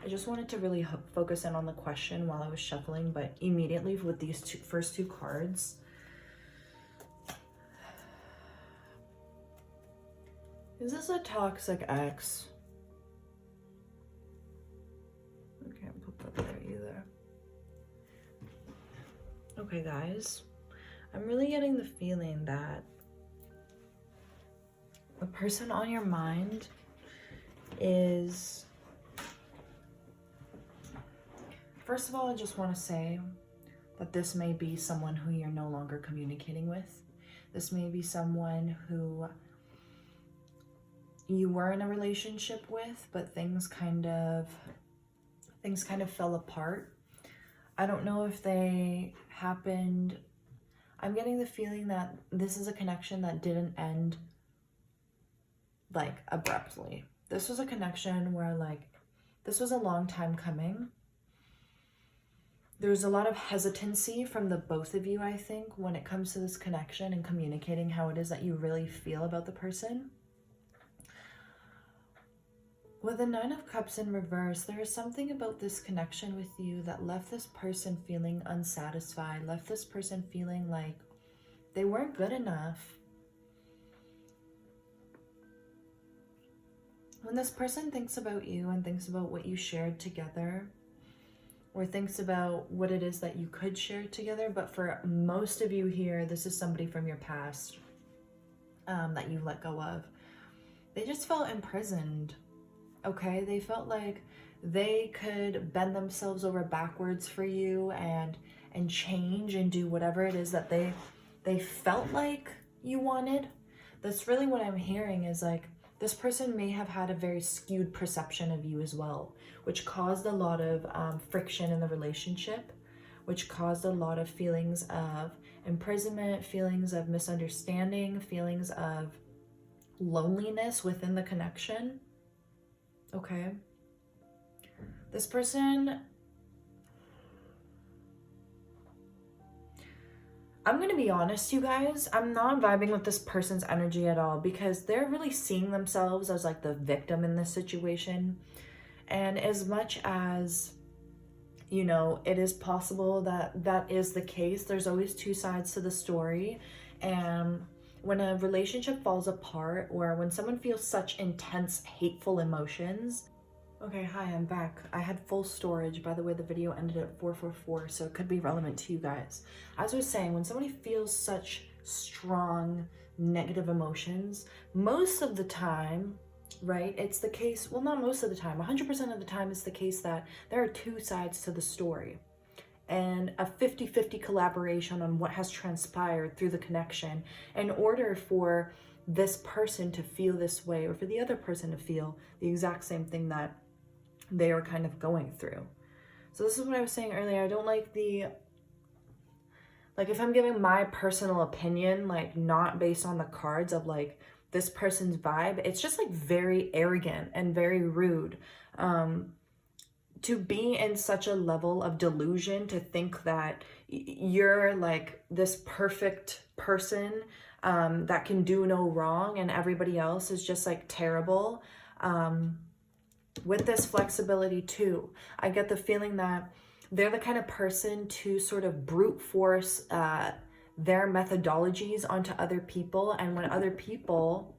I just wanted to really focus in on the question while I was shuffling, but immediately with these first two cards, is this a toxic ex? I can't put that there either. Okay, guys, I'm really getting the feeling that the person on your mind is... First of all, I just want to say that this may be someone who you're no longer communicating with. This may be someone who you were in a relationship with, but things kind of fell apart. I don't know if they happened. I'm getting the feeling that this is a connection that didn't end like abruptly. This was a connection where like this was a long time coming. There's a lot of hesitancy from the both of you, I think, when it comes to this connection and communicating how it is that you really feel about the person. With the 9 of Cups in reverse, there is something about this connection with you that left this person feeling unsatisfied, left this person feeling like they weren't good enough. When this person thinks about you and thinks about what you shared together, or thinks about what it is that you could share together, but for most of you here, this is somebody from your past that you let go of. They just felt imprisoned, okay? They felt like they could bend themselves over backwards for you and change and do whatever it is that they felt like you wanted. That's really what I'm hearing, is like this person may have had a very skewed perception of you as well, which caused a lot of friction in the relationship, which caused a lot of feelings of imprisonment, feelings of misunderstanding, feelings of loneliness within the connection. Okay. This person, I'm going to be honest, you guys, I'm not vibing with this person's energy at all, because they're really seeing themselves as like the victim in this situation. And as much as, you know, it is possible that that is the case, there's always two sides to the story. And when a relationship falls apart, or when someone feels such intense, hateful emotions... Okay, hi, I'm back. I had full storage. By the way, the video ended at 444, so it could be relevant to you guys. As I was saying, when somebody feels such strong negative emotions, most of the time, right, it's the case, well, not most of the time, 100% of the time it's the case that there are two sides to the story, and a 50-50 collaboration on what has transpired through the connection in order for this person to feel this way, or for the other person to feel the exact same thing that they are kind of going through. So this is what I was saying earlier. I don't like the, like, if I'm giving my personal opinion, like not based on the cards of like this person's vibe, it's just like very arrogant and very rude. To be in such a level of delusion, to think that you're like this perfect person that can do no wrong and everybody else is just like terrible. With this flexibility too, I get the feeling that they're the kind of person to sort of brute force their methodologies onto other people. And when other people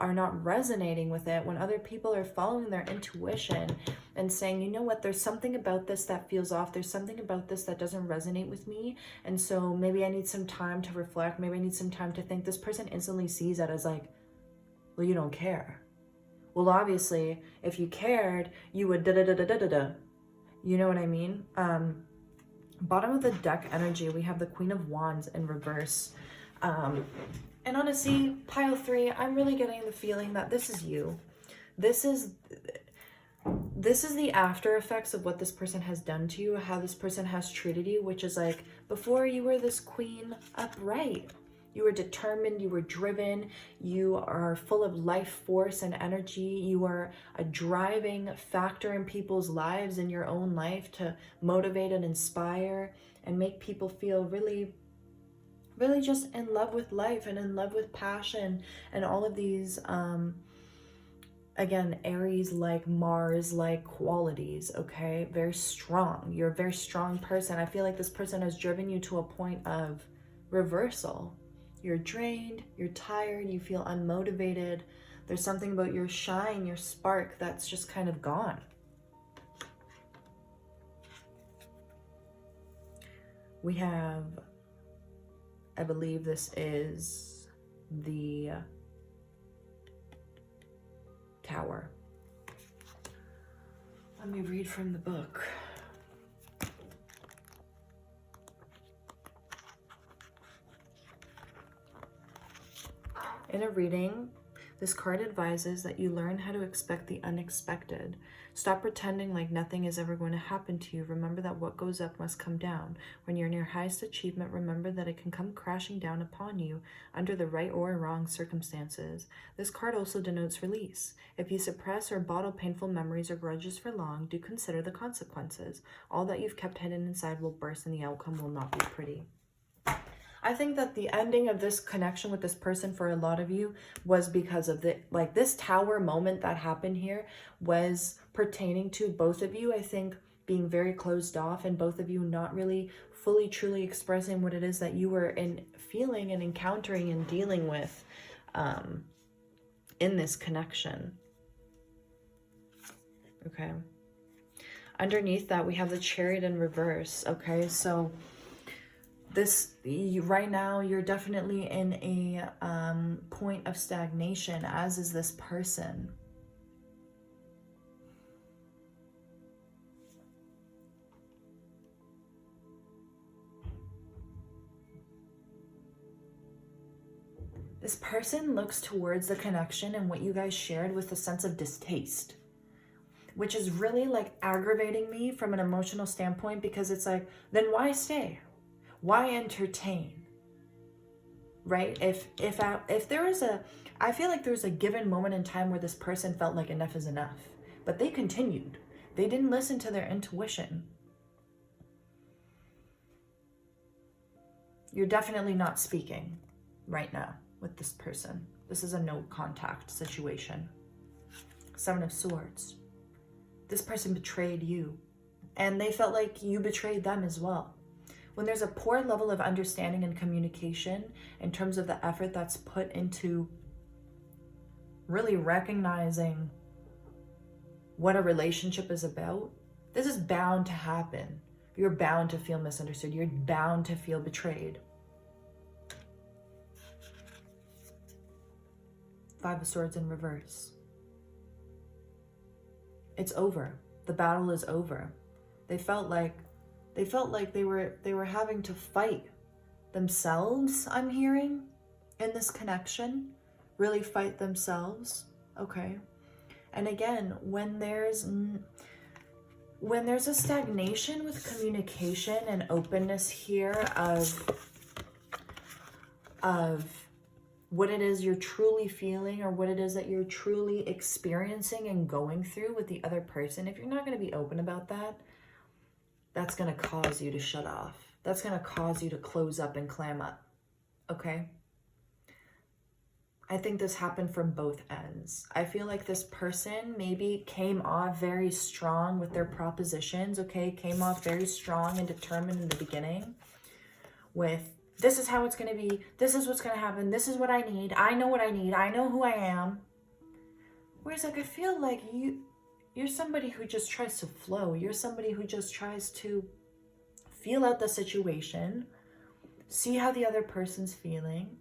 are not resonating with it, when other people are following their intuition and saying, you know what, there's something about this that feels off, there's something about this that doesn't resonate with me, and so maybe I need some time to reflect, maybe I need some time to think, this person instantly sees that as like, well, you don't care. Well, obviously, if you cared, you would da-da-da-da-da-da-da. You know what I mean? Bottom of the deck energy, we have the Queen of Wands in reverse. And honestly, pile 3, I'm really getting the feeling that this is you. This is this is the after effects of what this person has done to you, how this person has treated you, which is like, before you were this queen upright. You were determined, you were driven, you are full of life force and energy. You are a driving factor in people's lives, in your own life, to motivate and inspire and make people feel really, really just in love with life and in love with passion and all of these, again, Aries like Mars like qualities, okay? Very strong. You're a very strong person. I feel like this person has driven you to a point of reversal. You're drained, you're tired, you feel unmotivated. There's something about your shine, your spark that's just kind of gone. We have, I believe this is the Tower. Let me read from the book. In a reading, this card advises that you learn how to expect the unexpected. Stop pretending like nothing is ever going to happen to you. Remember that what goes up must come down. When you're in your highest achievement, remember that it can come crashing down upon you under the right or wrong circumstances. This card also denotes release. If you suppress or bottle painful memories or grudges for long, do consider the consequences. All that you've kept hidden inside will burst and the outcome will not be pretty. I think that the ending of this connection with this person for a lot of you was because of this Tower moment that happened here was pertaining to both of you, I think, being very closed off and both of you not really fully, truly expressing what it is that you were feeling and encountering and dealing with in this connection. Okay. Underneath that, we have the Chariot in reverse. Okay, so right now you're definitely in a point of stagnation, as is this person. This person looks towards the connection and what you guys shared with a sense of distaste, which is really like aggravating me from an emotional standpoint, because it's like, then why stay? Why entertain? Right? If there is I feel like there's a given moment in time where this person felt like enough is enough, but they continued. They didn't listen to their intuition. You're definitely not speaking right now with this person. This is a no contact situation. Seven of Swords. This person betrayed you, and they felt like you betrayed them as well. When there's a poor level of understanding and communication in terms of the effort that's put into really recognizing what a relationship is about, this is bound to happen. You're bound to feel misunderstood. You're bound to feel betrayed. Five of Swords in reverse. It's over. The battle is over. They felt like they were having to fight themselves, I'm hearing, in this connection. Really fight themselves. Okay. And again, when there's a stagnation with communication and openness here of what it is you're truly feeling or what it is that you're truly experiencing and going through with the other person, if you're not going to be open about that, that's going to cause you to shut off. That's going to cause you to close up and clam up. Okay? I think this happened from both ends. I feel like this person maybe came off very strong with their propositions, okay? Came off very strong and determined in the beginning with, this is how it's going to be. This is what's going to happen. This is what I need. I know what I need. I know who I am. Whereas like, I feel like you're somebody who just tries to flow. You're somebody who just tries to feel out the situation, see how the other person's feeling.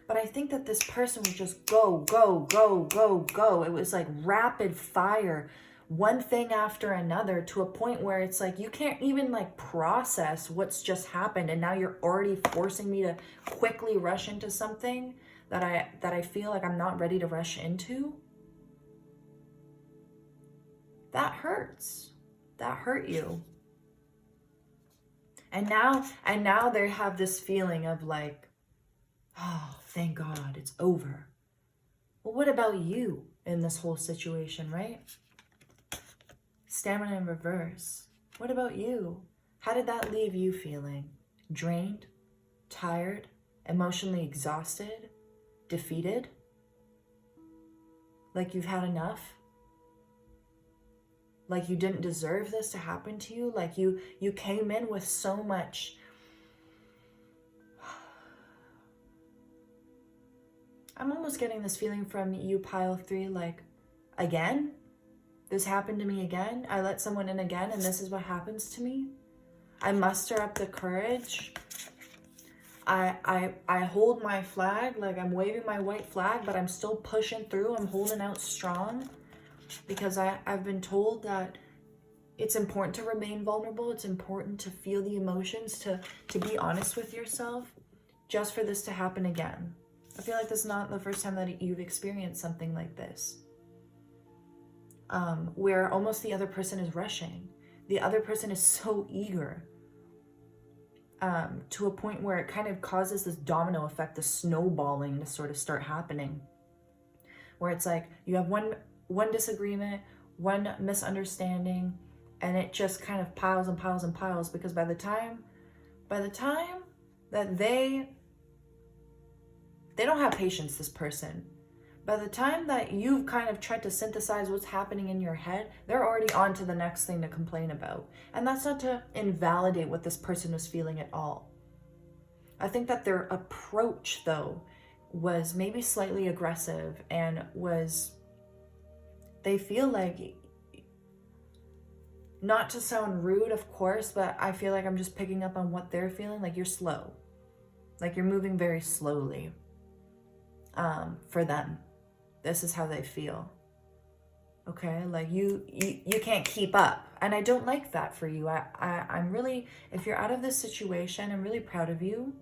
But I think that this person would just go, go, go, go, go. It was like rapid fire, one thing after another, to a point where it's like you can't even like process what's just happened. And now you're already forcing me to quickly rush into something that I feel like I'm not ready to rush into. that hurts. That hurt you. And now they have this feeling of like, oh, thank God, it's over. Well, what about you in this whole situation, right? Stamina in reverse. What about you? How did that leave you feeling? Drained? Tired? Emotionally exhausted? Defeated? Like you've had enough? Like you didn't deserve this to happen to you? Like you came in with so much... I'm almost getting this feeling from you, pile 3, like, again? This happened to me again? I let someone in again and this is what happens to me? I muster up the courage. I hold my flag, like I'm waving my white flag, but I'm still pushing through. I'm holding out strong because I've been told that it's important to remain vulnerable. It's important to feel the emotions, to be honest with yourself, just for this to happen again. I feel like this is not the first time that you've experienced something like this. Where almost the other person is rushing. The other person is so eager. To a point where it kind of causes this domino effect, the snowballing to sort of start happening. Where it's like you have one disagreement, one misunderstanding, and it just kind of piles and piles and piles, because by the time that they don't have patience, this person. By the time that you've kind of tried to synthesize what's happening in your head, they're already on to the next thing to complain about. And that's not to invalidate what this person was feeling at all. I think that their approach, though, was maybe slightly aggressive and they feel like, not to sound rude, of course, but I feel like I'm just picking up on what they're feeling, like you're slow. Like you're moving very slowly. For them. This is how they feel. Okay, like you can't keep up, and I don't like that for you. I'm really, if you're out of this situation, I'm really proud of you.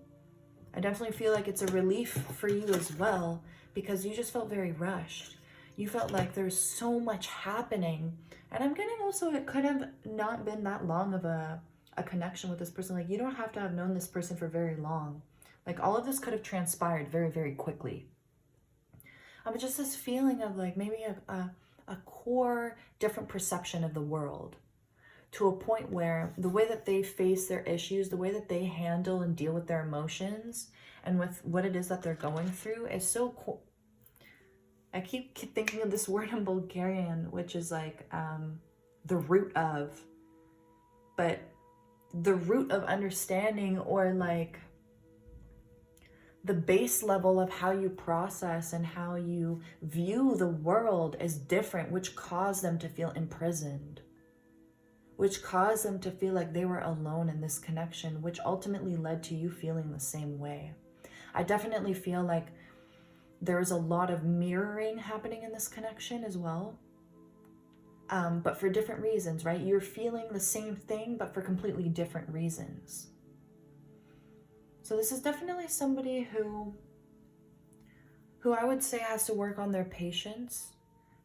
I definitely feel like it's a relief for you as well, because you just felt very rushed. You felt like there's so much happening, and I'm getting also it could have not been that long of a connection with this person. Like you don't have to have known this person for very long. Like all of this could have transpired very, very quickly. But just this feeling of like maybe a core different perception of the world, to a point where the way that they face their issues, the way that they handle and deal with their emotions and with what it is that they're going through is so cool. I keep thinking of this word in Bulgarian, which is like the root of, but the root of understanding, or like the base level of how you process and how you view the world is different, which caused them to feel imprisoned, which caused them to feel like they were alone in this connection, which ultimately led to you feeling the same way. I definitely feel like there's a lot of mirroring happening in this connection as well. But for different reasons, right? You're feeling the same thing, but for completely different reasons. So this is definitely somebody who I would say has to work on their patience,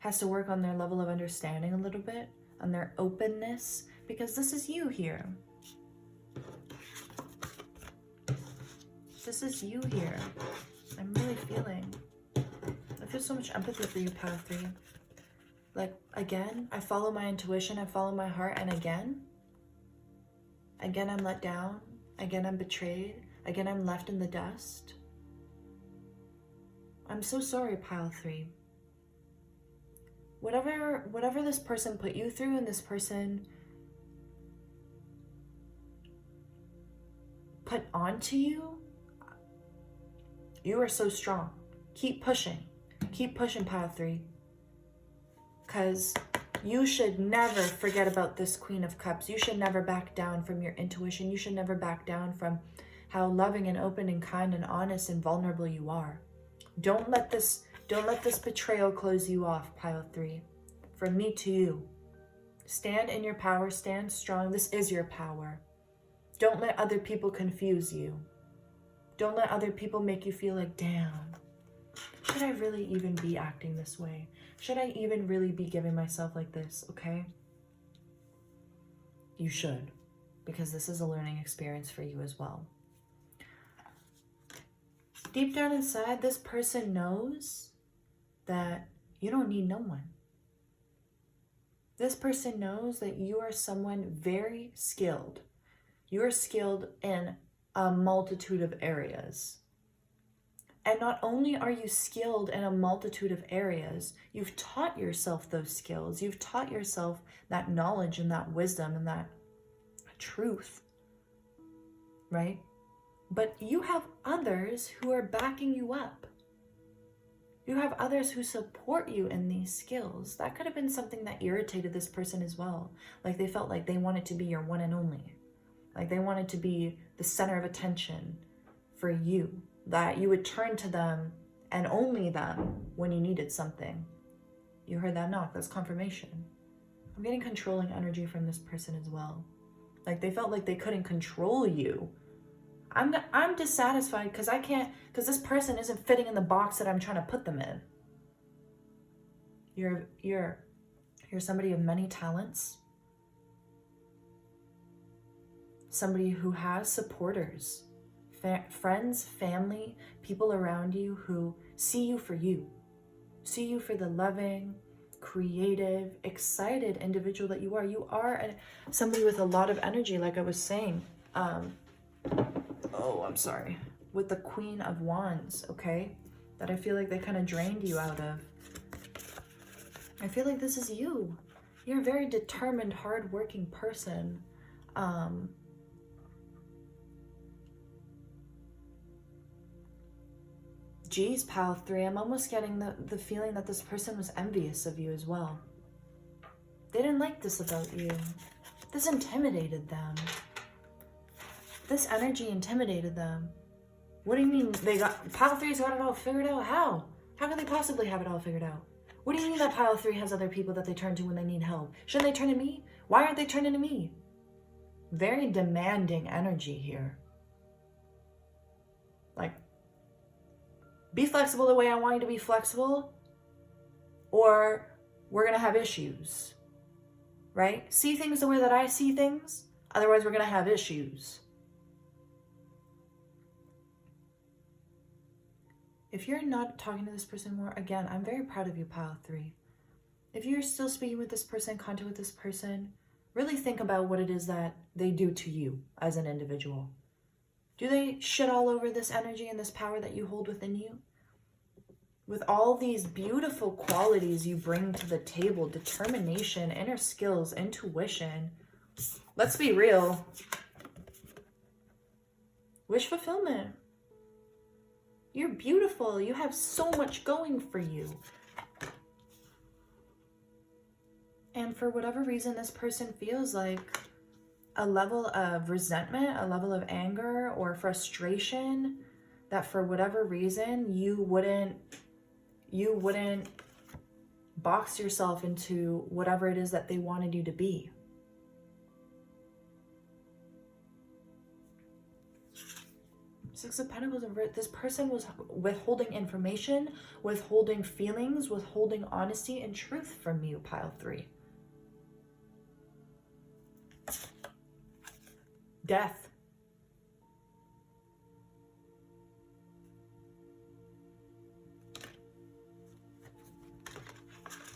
has to work on their level of understanding a little bit, on their openness, because this is you here. This is you here. I'm really feeling. I feel so much empathy for you, Pile 3. Like, again, I follow my intuition, I follow my heart, and again I'm let down, again I'm betrayed, again I'm left in the dust. I'm so sorry, Pile 3. Whatever this person put you through, and this person put onto you, you are so strong. Keep pushing, Pile 3. Because you should never forget about this Queen of Cups. You should never back down from your intuition. You should never back down from how loving and open and kind and honest and vulnerable you are. Don't let this betrayal close you off, Pile 3. From me to you. Stand in your power, stand strong. This is your power. Don't let other people confuse you. Don't let other people make you feel like, damn, should I really even be acting this way? Should I even really be giving myself like this? Okay. You should, because this is a learning experience for you as well. Deep down inside, this person knows that you don't need no one. This person knows that you are someone very skilled. You're skilled in a multitude of areas. And not only are you skilled in a multitude of areas, you've taught yourself those skills. You've taught yourself that knowledge and that wisdom and that truth, right? But you have others who are backing you up. You have others who support you in these skills. That could have been something that irritated this person as well. Like they felt like they wanted to be your one and only. Like they wanted to be the center of attention for you. That you would turn to them and only them when you needed something. You heard that knock, that's confirmation. I'm getting controlling energy from this person as well. Like they felt like they couldn't control you. I'm dissatisfied because I can't, because this person isn't fitting in the box that I'm trying to put them in. You're somebody of many talents. Somebody who has supporters. Friends, family, people around you who see you for you. See you for the loving, creative, excited individual that you are. You are somebody with a lot of energy, like I was saying. I'm sorry. With the Queen of Wands, okay? That I feel like they kind of drained you out of. I feel like this is you. You're a very determined, hardworking person. Geez, pal 3, I'm almost getting the feeling that this person was envious of you as well. They didn't like this about you. This intimidated them. This energy intimidated them. What do you mean they got, pile 3's got it all figured out? How? How can they possibly have it all figured out? What do you mean that pile 3 has other people that they turn to when they need help? Shouldn't they turn to me? Why aren't they turning to me? Very demanding energy here. Like, be flexible the way I want you to be flexible, or we're gonna have issues, right? See things the way that I see things, otherwise we're gonna have issues. If you're not talking to this person more, again, I'm very proud of you, pile 3. If you're still speaking with this person, contact with this person, really think about what it is that they do to you as an individual. Do they shit all over this energy and this power that you hold within you? With all these beautiful qualities you bring to the table, determination, inner skills, intuition, let's be real. Wish fulfillment. You're beautiful. You have so much going for you. And for whatever reason, this person feels like a level of resentment, a level of anger or frustration that for whatever reason you wouldn't box yourself into whatever it is that they wanted you to be. Six of Pentacles, this person was withholding information, withholding feelings, withholding honesty and truth from you, pile 3. Death.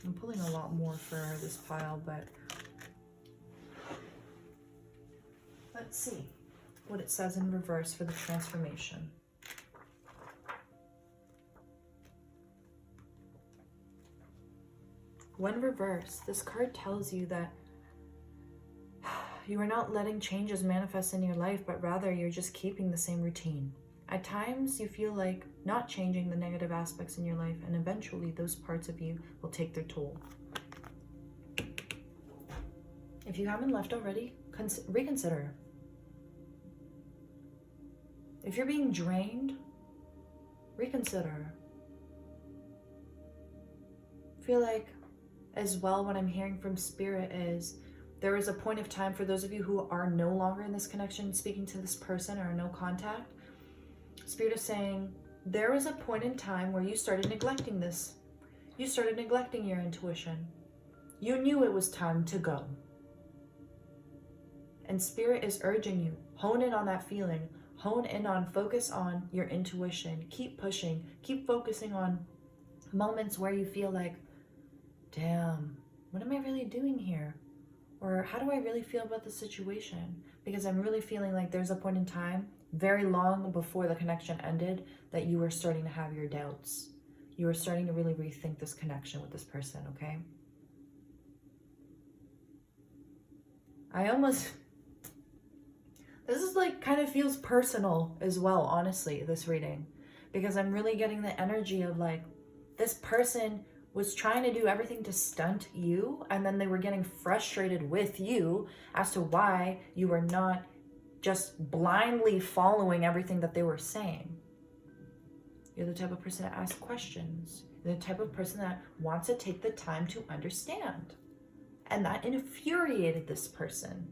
I'm pulling a lot more for this pile, but let's see what it says in reverse for the transformation. When reversed, this card tells you that you are not letting changes manifest in your life, but rather you're just keeping the same routine. At times, you feel like not changing the negative aspects in your life, and eventually those parts of you will take their toll. If you haven't left already, reconsider. If you're being drained, reconsider. I feel like as well what I'm hearing from Spirit is there is a point of time for those of you who are no longer in this connection speaking to this person or no contact. Spirit is saying there was a point in time where you started neglecting this. You started neglecting your intuition. You knew it was time to go. And Spirit is urging you, hone in on that feeling. Hone in on, focus on your intuition. Keep pushing. Keep focusing on moments where you feel like, damn, what am I really doing here? Or how do I really feel about the situation? Because I'm really feeling like there's a point in time, very long before the connection ended, that you were starting to have your doubts. You were starting to really rethink this connection with this person, okay? This is like kind of feels personal as well, honestly, this reading. Because I'm really getting the energy of like, this person was trying to do everything to stunt you, and then they were getting frustrated with you as to why you were not just blindly following everything that they were saying. You're the type of person that asks questions. You're the type of person that wants to take the time to understand. And that infuriated this person.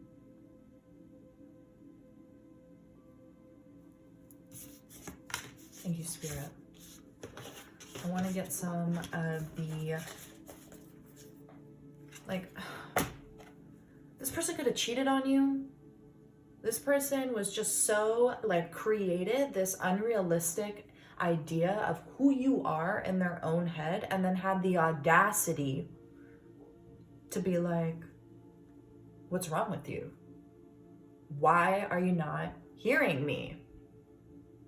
Thank you, Spirit. I want to get some of the, like, this person could have cheated on you. This person was just so, like, created this unrealistic idea of who you are in their own head, and then had the audacity to be like, what's wrong with you? Why are you not hearing me?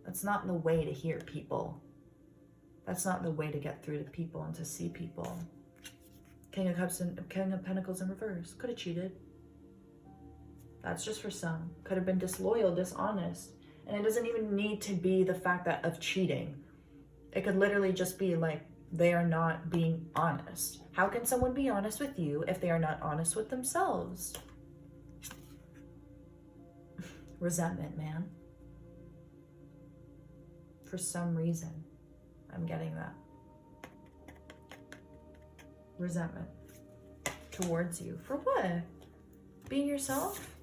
That's not the way to hear people. That's not the way to get through to people and to see people. King of Cups and King of Pentacles in reverse. Could have cheated. That's just for some. Could have been disloyal, dishonest. And it doesn't even need to be the fact that of cheating. It could literally just be like, they are not being honest. How can someone be honest with you if they are not honest with themselves? Resentment, man. For some reason, I'm getting that. Resentment towards you. For what? Being yourself?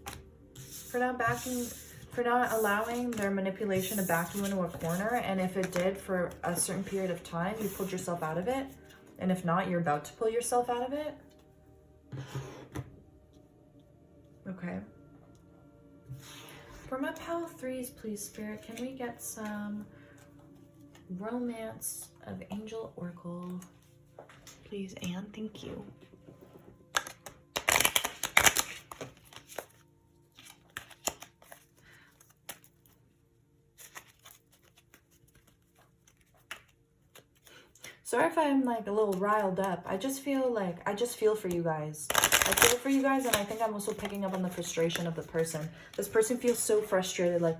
For not backing, for not allowing their manipulation to back you into a corner, and if it did for a certain period of time, you pulled yourself out of it, and if not, you're about to pull yourself out of it. Okay. For my pile threes, please, Spirit, can we get some Romance of Angel Oracle, please, Anne? Thank you. Sorry if I'm like a little riled up. I just feel for you guys. I feel for you guys, and I think I'm also picking up on the frustration of the person. This person feels so frustrated, like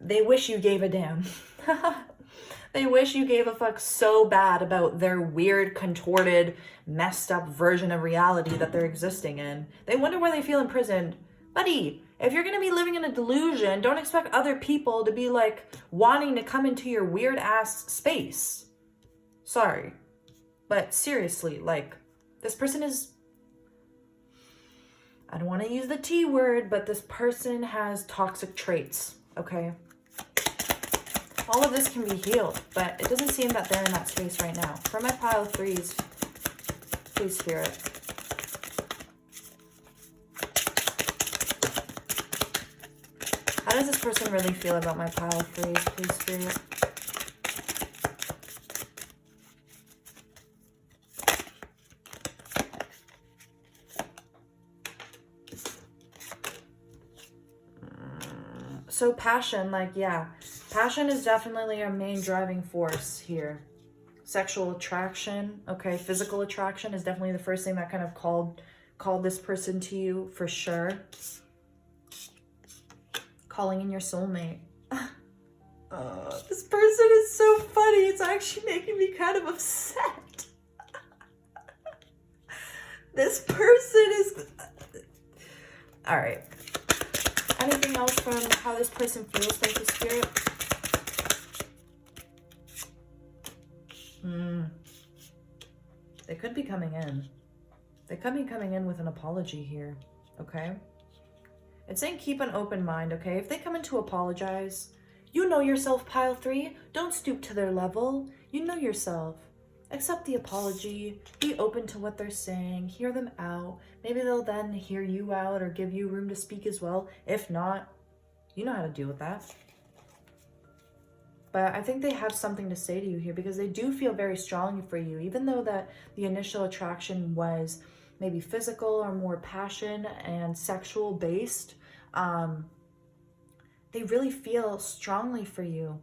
they wish you gave a damn. They wish you gave a fuck so bad about their weird, contorted, messed up version of reality that they're existing in. They wonder why they feel imprisoned. Buddy, if you're going to be living in a delusion, don't expect other people to be like wanting to come into your weird ass space. Sorry. But seriously, like, this person is, I don't want to use the T word, but this person has toxic traits, okay? All of this can be healed, but it doesn't seem that they're in that space right now. For my pile of threes, please, Spirit. How does this person really feel about my pile of threes, please, Spirit? So passion, like, yeah. Passion is definitely our main driving force here. Sexual attraction, okay. Physical attraction is definitely the first thing that kind of called this person to you, for sure. Calling in your soulmate. This person is so funny. It's actually making me kind of upset. This person is... All right. Anything else from how this person feels? Thank you, Spirit. They could be coming in. They could be coming in with an apology here, okay? It's saying keep an open mind, okay? If they come in to apologize, you know yourself, pile 3. Don't stoop to their level. You know yourself. accept the apology, be open to what they're saying, hear them out. Maybe they'll then hear you out or give you room to speak as well. If not, you know how to deal with that. But I think they have something to say to you here because they do feel very strongly for you, even though that the initial attraction was maybe physical or more passion and sexual based. They really feel strongly for you.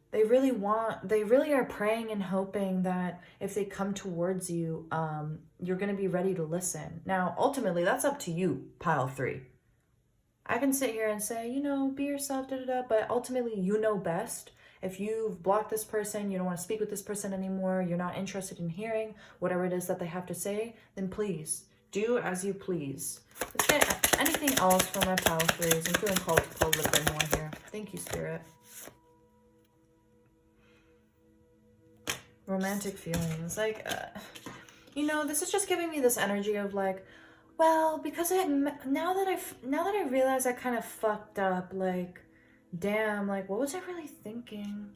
They really are praying and hoping that if they come towards you, you're going to be ready to listen. Now, ultimately, that's up to you, pile 3. I can sit here and say, you know, be yourself, but ultimately you know best. If you've blocked this person, you don't want to speak with this person anymore, you're not interested in hearing whatever it is that they have to say, then please do as you please. Let's get anything else from my pile 3s. I'm feeling called a little bit more here. Thank you, Spirit. Romantic feelings. Like, you know, this is just giving me this energy of like, well, because now that I realize I kind of fucked up, like, damn, like, what was I really thinking?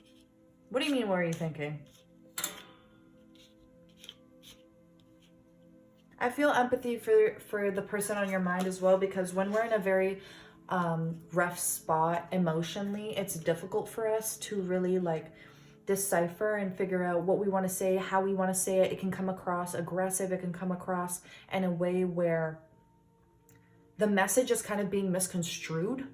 What do you mean, what were you thinking? I feel empathy for the person on your mind as well, because when we're in a very rough spot emotionally, it's difficult for us to really, like, decipher and figure out what we want to say, how we want to say it. It can come across aggressive. It can come across in a way where the message is kind of being misconstrued.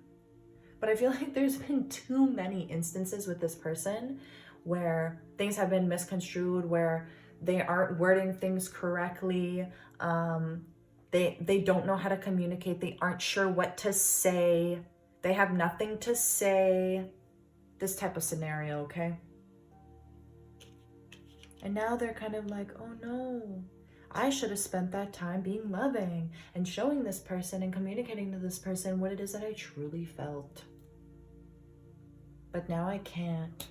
But I feel like there's been too many instances with this person where things have been misconstrued, where they aren't wording things correctly. They don't know how to communicate. They aren't sure what to say. They have nothing to say. This type of scenario, okay? And now they're kind of like, oh no, I should have spent that time being loving and showing this person and communicating to this person what it is that I truly felt. But now I can't.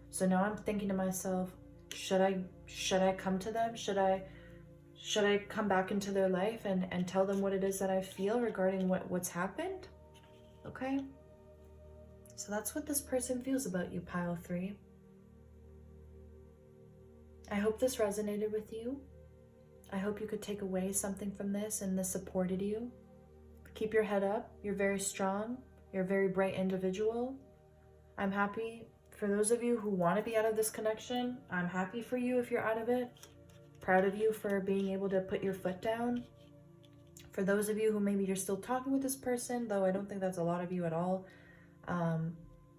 So now I'm thinking to myself, should I come to them? Should I come back into their life and tell them what it is that I feel regarding what's happened? Okay? So that's what this person feels about you, pile 3. I hope this resonated with you. I hope you could take away something from this and this supported you. Keep your head up. You're very strong. You're a very bright individual. I'm happy for those of you who want to be out of this connection. I'm happy for you if you're out of it. Proud of you for being able to put your foot down. For those of you who maybe you're still talking with this person, though I don't think that's a lot of you at all,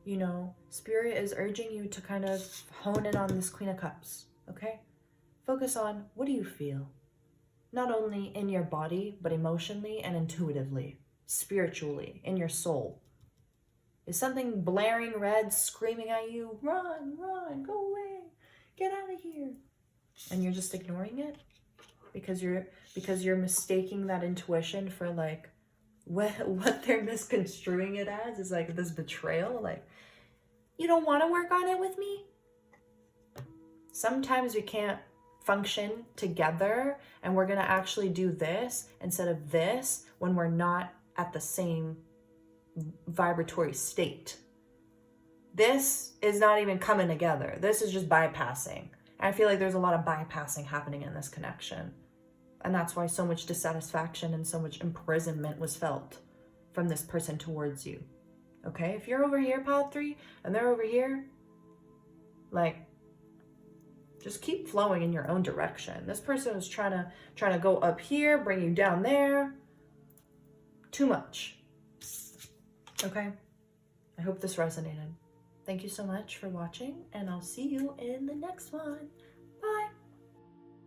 you know, Spirit is urging you to kind of hone in on this Queen of Cups. Okay? Focus on, what do you feel? Not only in your body, but emotionally and intuitively, spiritually, in your soul. Is something blaring red screaming at you, run, run, go away, get out of here? And you're just ignoring it? Because you're mistaking that intuition for like what they're misconstruing it as is like this betrayal. Like, you don't want to work on it with me? Sometimes we can't function together and we're going to actually do this instead of this when we're not at the same vibratory state. This is not even coming together. This is just bypassing. And I feel like there's a lot of bypassing happening in this connection. And that's why so much dissatisfaction and so much imprisonment was felt from this person towards you. Okay? If you're over here, pile 3, and they're over here, like, just keep flowing in your own direction. This person is trying to go up here, bring you down there. Too much. Okay? I hope this resonated. Thank you so much for watching, and I'll see you in the next one.